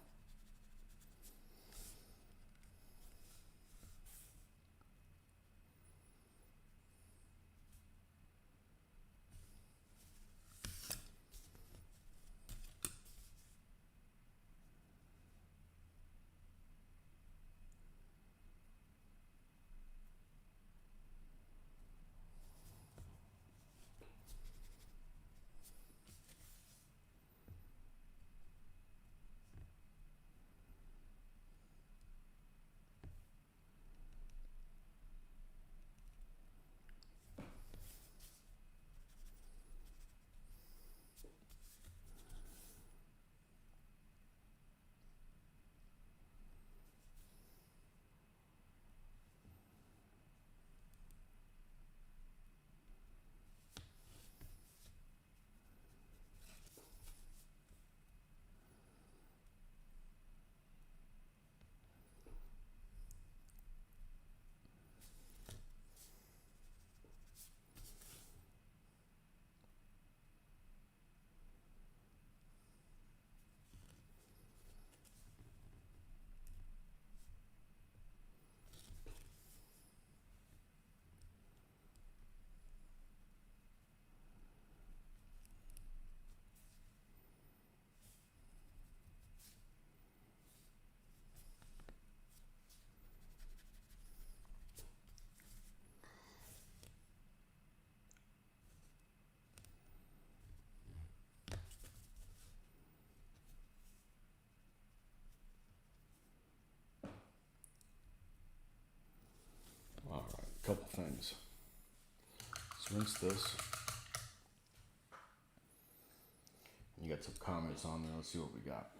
All right, a couple things. Let's rinse this. You got some comments on there. Let's see what we got.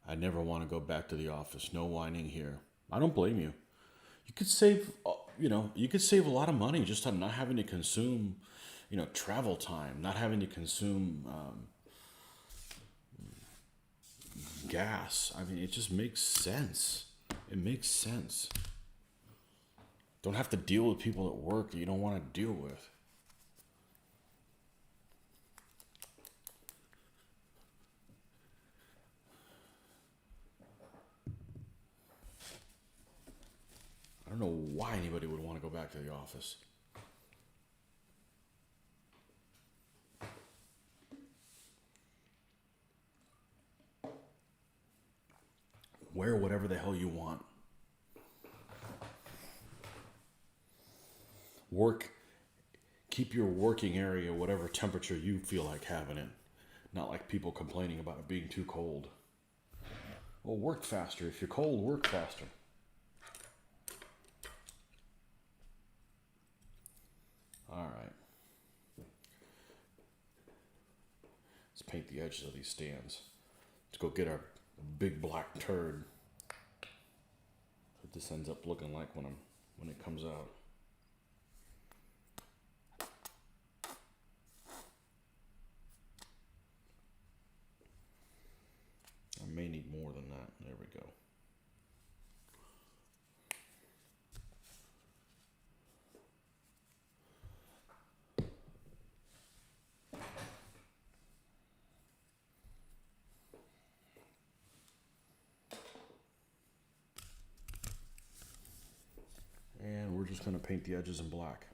I never want to go back to the office. No whining here. I don't blame you. You could save, you could save a lot of money just on not having to consume, travel time, not having to consume gas. I mean, it just makes sense. It makes sense. Don't have to deal with people at work that you don't want to deal with. I don't know why anybody would want to go back to the office. Wear whatever the hell you want. Keep your working area whatever temperature you feel like having it. Not like people complaining about it being too cold. Well, work faster. If you're cold, work faster. All right. paint the edges of these stands. Let's go get our big black turd. What this ends up looking like when it comes out. I may need more than that. There we go. And we're just going to paint the edges in black.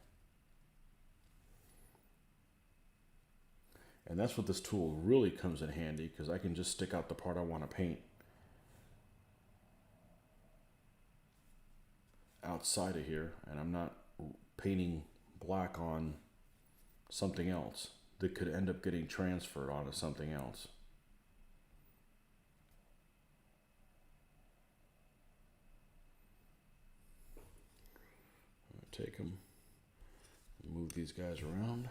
And that's what this tool really comes in handy, because I can just stick out the part I want to paint outside of here, and I'm not painting black on something else that could end up getting transferred onto something else. Take them, move these guys around.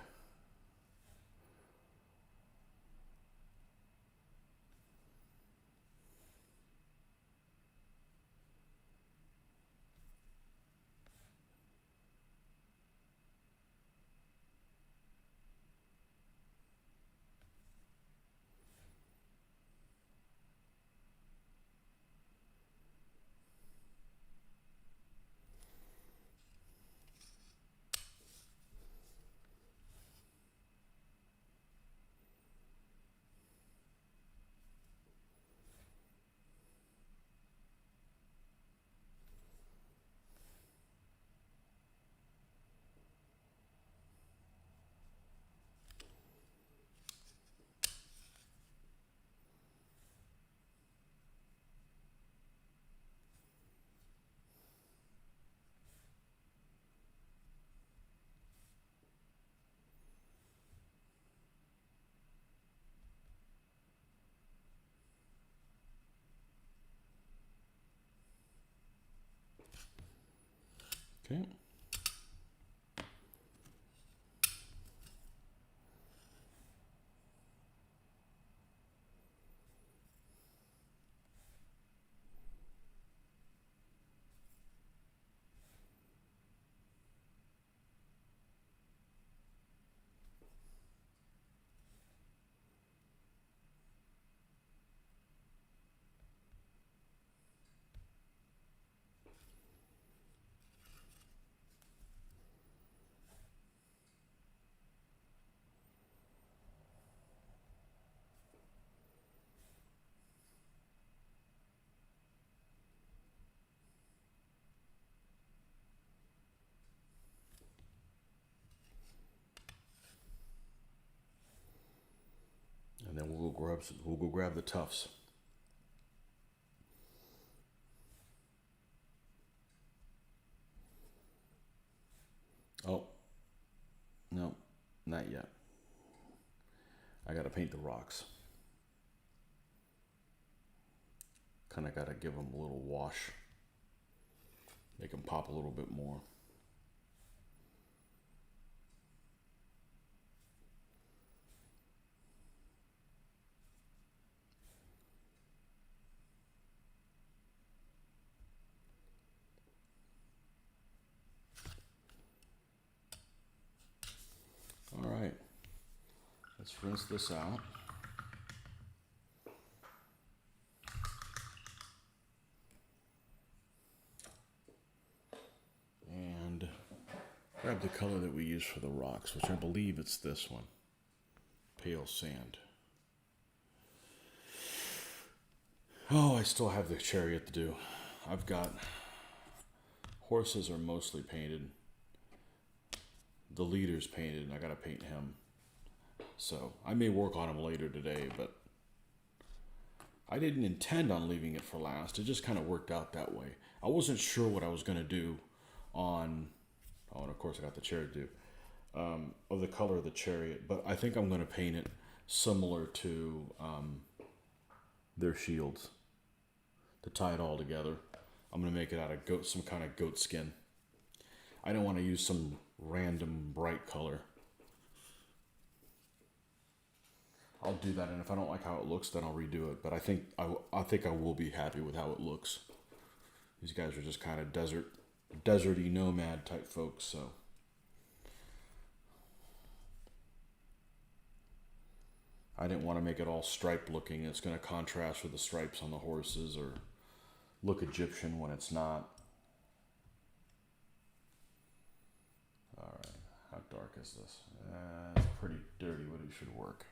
Okay. And then we'll go grab the tufts. Oh, no, not yet. I gotta paint the rocks. Kind of gotta give them a little wash. Make them pop a little bit more. All right, let's rinse this out. And grab the color that we use for the rocks, which I believe it's this one, pale sand. Oh, I still have the chariot to do. I've got horses are mostly painted. The leader's painted, and I gotta paint him. So I may work on him later today, but I didn't intend on leaving it for last. It just kind of worked out that way. I wasn't sure what I was gonna do on, oh, and of course I got the chariot to do, of the color of the chariot, but I think I'm gonna paint it similar to their shields to tie it all together. I'm gonna make it out of some kind of goat skin. I don't want to use some random bright color. I'll do that, and if I don't like how it looks, then I'll redo it. But I think I will be happy with how it looks. These guys are just kind of deserty nomad type folks, so. I didn't want to make it all striped looking. It's going to contrast with the stripes on the horses or look Egyptian when it's not. All right, how dark is this? It's pretty dirty, but it should work.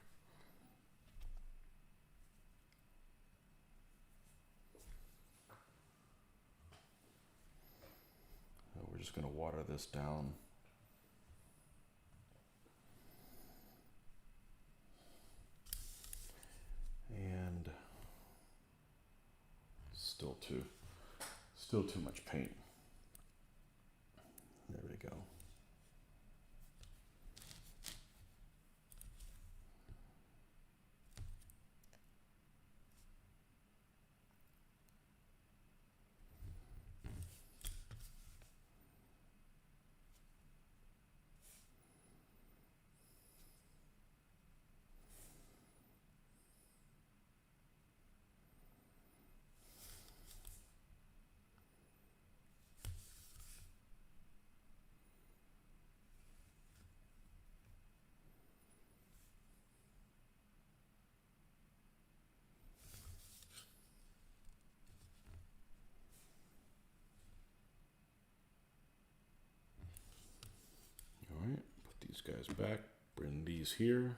So we're just going to water this down. And still too much paint. There we go. All right, put these guys back, bring these here.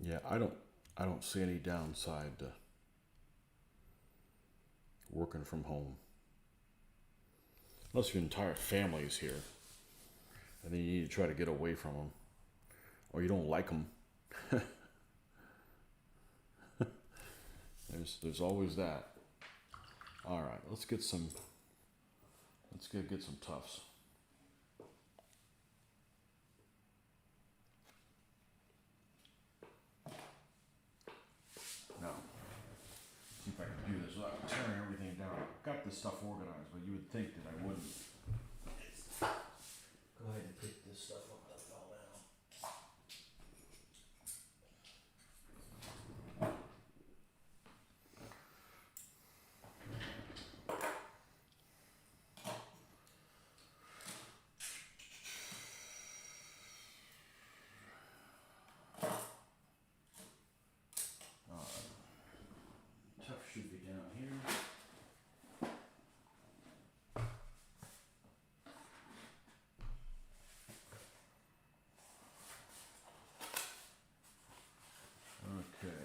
Yeah, I don't see any downside to working from home. Unless your entire family is here. And then you need to try to get away from them. Or you don't like them. There's always that. All right, let's get some tufts. Now, see if I can do this without tearing everything down. I've got this stuff organized, but you would think that I wouldn't. Go ahead and pick this stuff up that fell down. Tuff should be down here. Okay.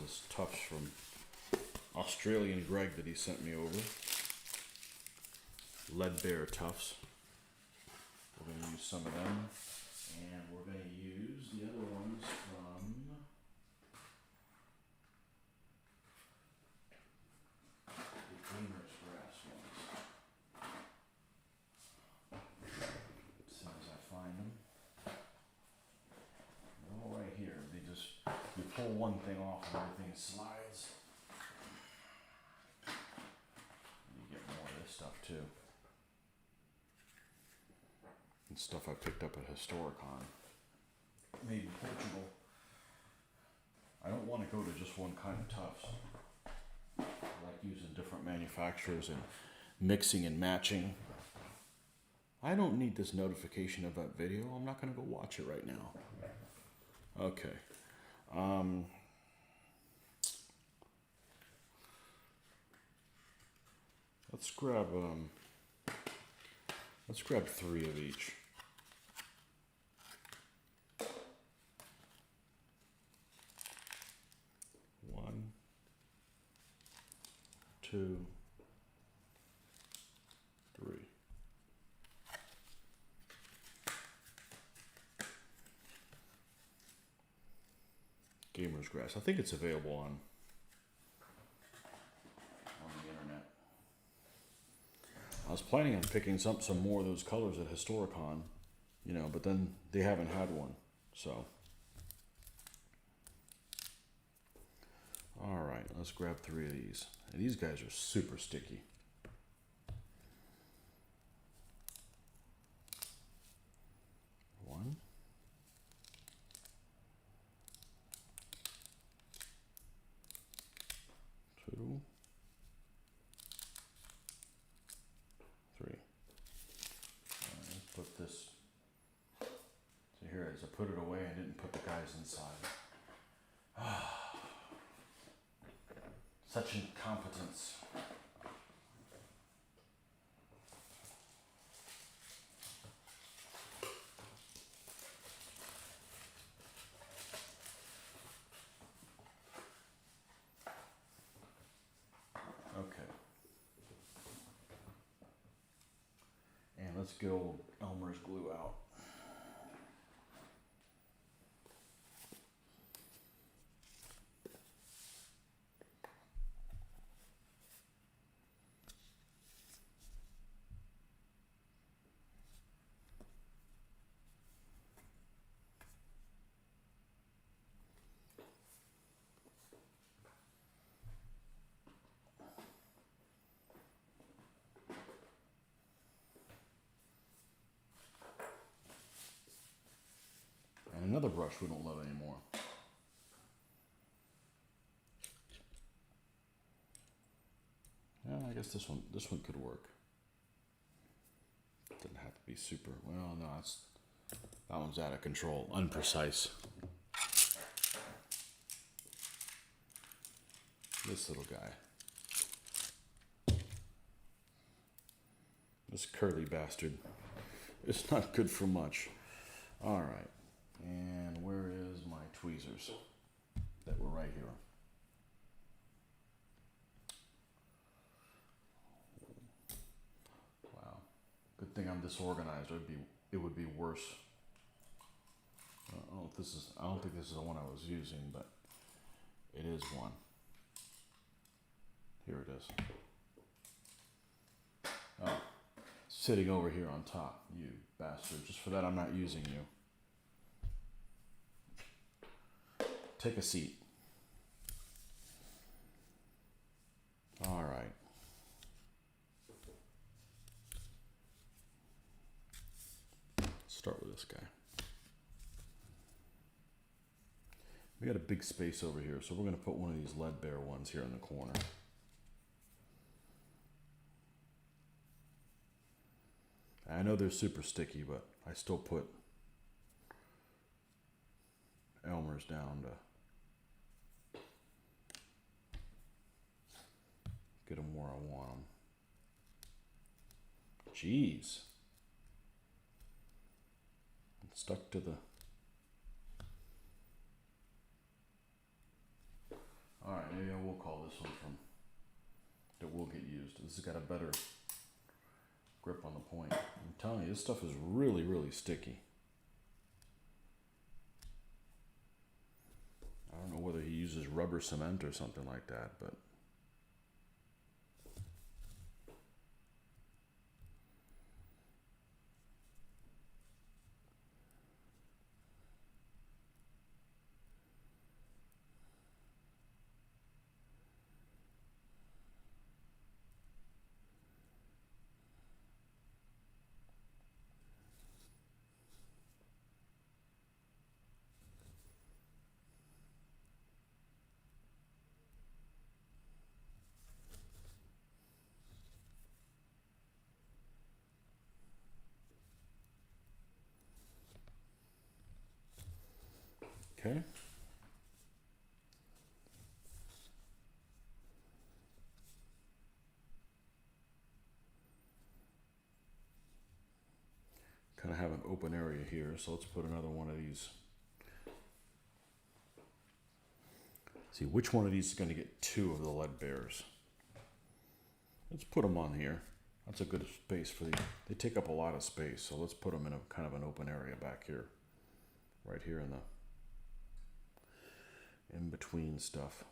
This tufts from Australian Greg that he sent me over. Leadbear tufts. We're going to use some of them. And we're going to use the other ones from the Amorites grass ones. As soon as I find them. They're all right here. You pull one thing off and everything slides. You get more of this stuff too. And stuff I picked up at Historicon. Made in Portugal. I don't want to go to just one kind of tufts. I like using different manufacturers and mixing and matching. I don't need this notification of that video. I'm not going to go watch it right now. Okay. Let's grab 3 of each. One, 2, 3. Gamer's Grass. I think it's available on the internet. I was planning on picking some more of those colors at Historicon, you know, but then they haven't had one, so. All right, let's grab 3 of these. And these guys are super sticky. One. 2, 3. Let's put this. So here it is. I put it away. I didn't put the guys inside. Such incompetence. Okay. And let's get old Elmer's glue out. And another brush we don't love anymore. Yeah, I guess this one could work. Doesn't have to be super. Well, no, that one's out of control, unprecise. This little guy. This curly bastard. It's not good for much. All right. And where is my tweezers that were right here? Wow. Good thing I'm disorganized. It would be worse. I don't think this is the one I was using, but it is one. Here it is. Oh, sitting over here on top, you bastard. Just for that, I'm not using you. Take a seat. All right. Let's start with this guy. We got a big space over here, so we're going to put one of these lead-bear ones here in the corner. I know they're super sticky, but I still put Elmer's down to get them where I want them. Jeez. It's stuck to the... Alright, maybe I will call this one from... that will get used. This has got a better grip on the point. I'm telling you, this stuff is really, really sticky. I don't know whether he uses rubber cement or something like that, but... Okay. Kind of have an open area here, so let's put another one of these. See, which one of these is going to get two of the lead bears? Let's put them on here. That's a good space for these. They take up a lot of space, so let's put them in a kind of an open area back here. Right here in the in-between stuff.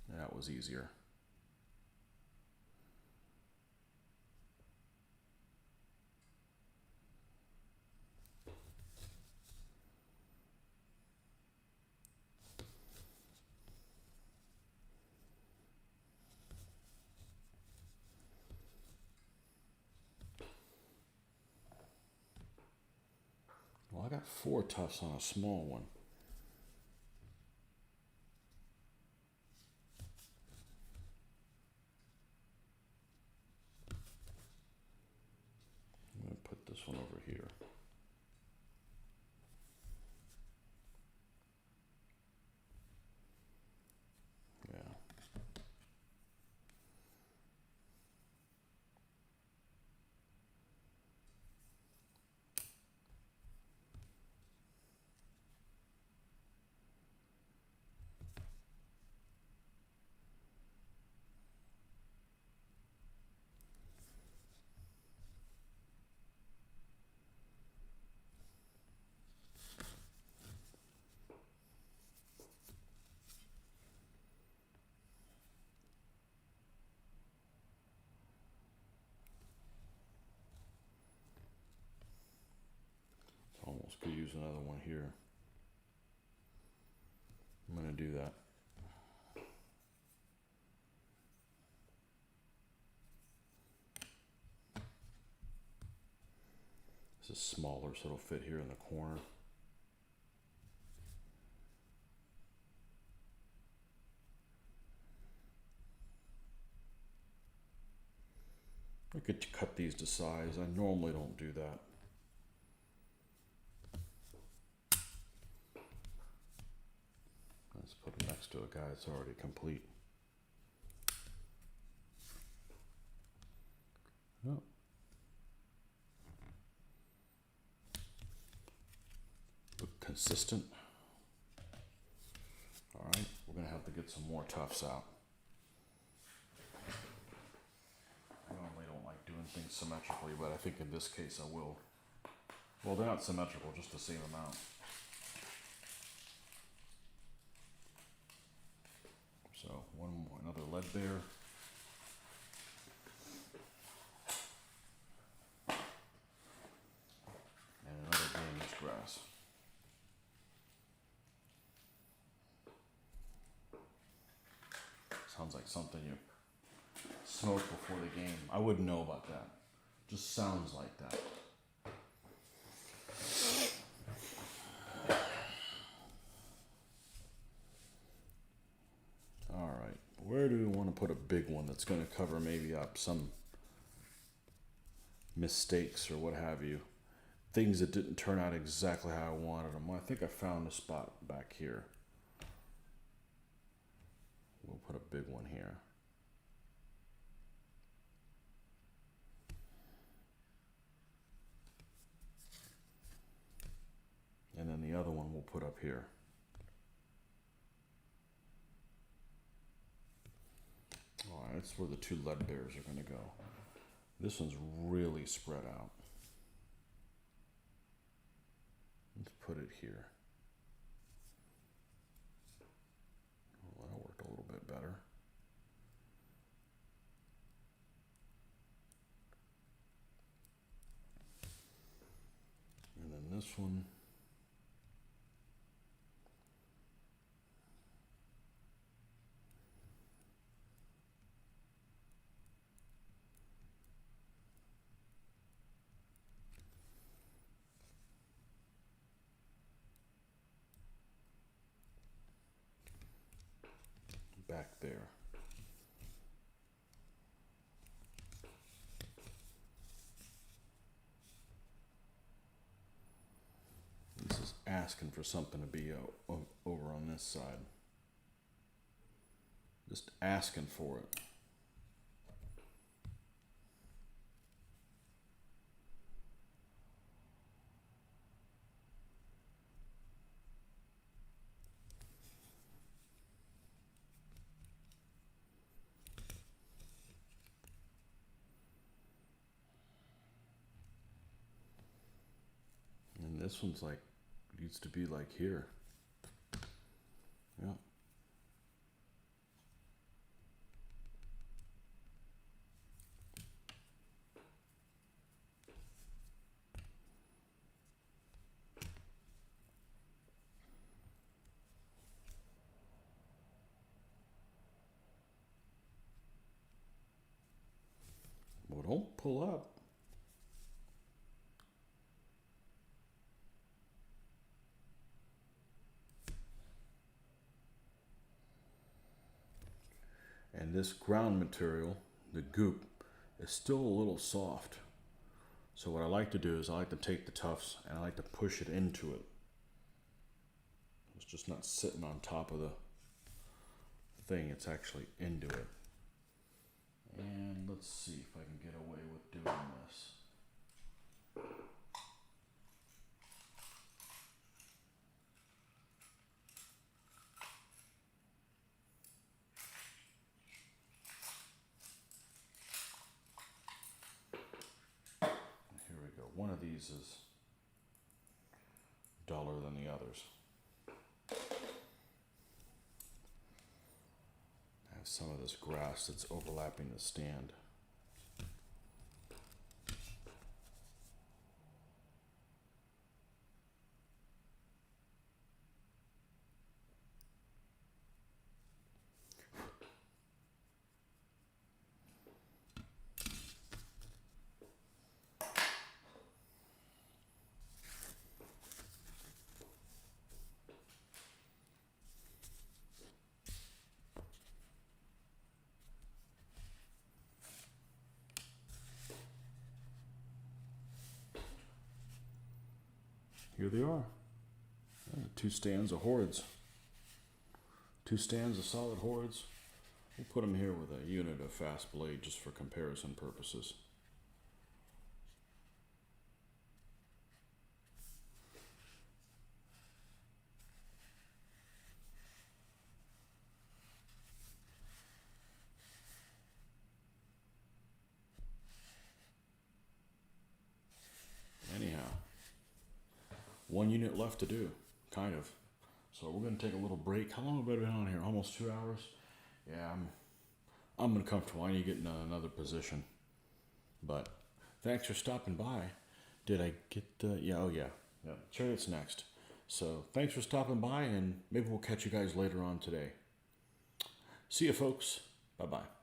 That was easier. Well, I got 4 tufts on a small one. I'm going to put this one over here. Yeah. Almost could use another one here. I'm going to do that. This is smaller, so it'll fit here in the corner. I could cut these to size. I normally don't do that. Let's put it next to a guy that's already complete. Oh. Look consistent. All right, we're gonna have to get some more tufts out. I normally don't like doing things symmetrically, but I think in this case I will. Well, they're not symmetrical, just the same amount. So one more, another lead bear. And another Danish grass. Sounds like something you smoke before the game. I wouldn't know about that. Just sounds like that. All right, where do we want to put a big one that's going to cover maybe up some mistakes or what have you? Things that didn't turn out exactly how I wanted them. Well, I think I found a spot back here. We'll put a big one here. And then the other one we'll put up here. All right, that's where the 2 lead bears are going to go. This one's really spread out. Let's put it here. Well, that worked a little bit better. And then this one. Back there. asking for something to be over on this side. Just asking for it. And this one's like, needs to be like here. Yeah. Well, don't pull up. And this ground material, the goop, is still a little soft. So what I like to do is I like to take the tufts and I like to push it into it. It's just not sitting on top of the thing, it's actually into it. And let's see if I can get away with doing this. Here we go. One of these is duller than the others. I have some of this grass that's overlapping the stand. Here they are. 2 stands of Hordes. 2 stands of solid Hordes. We'll put them here with a unit of fast blade just for comparison purposes. Anyhow, 1 unit left to do, kind of. So we're going to take a little break. How long have I been on here? Almost 2 hours? Yeah, I'm uncomfortable. I need to get in another position. But thanks for stopping by. Did I get the... Yeah, oh yeah. Yeah, Chariot's next. So thanks for stopping by, and maybe we'll catch you guys later on today. See you, folks. Bye-bye.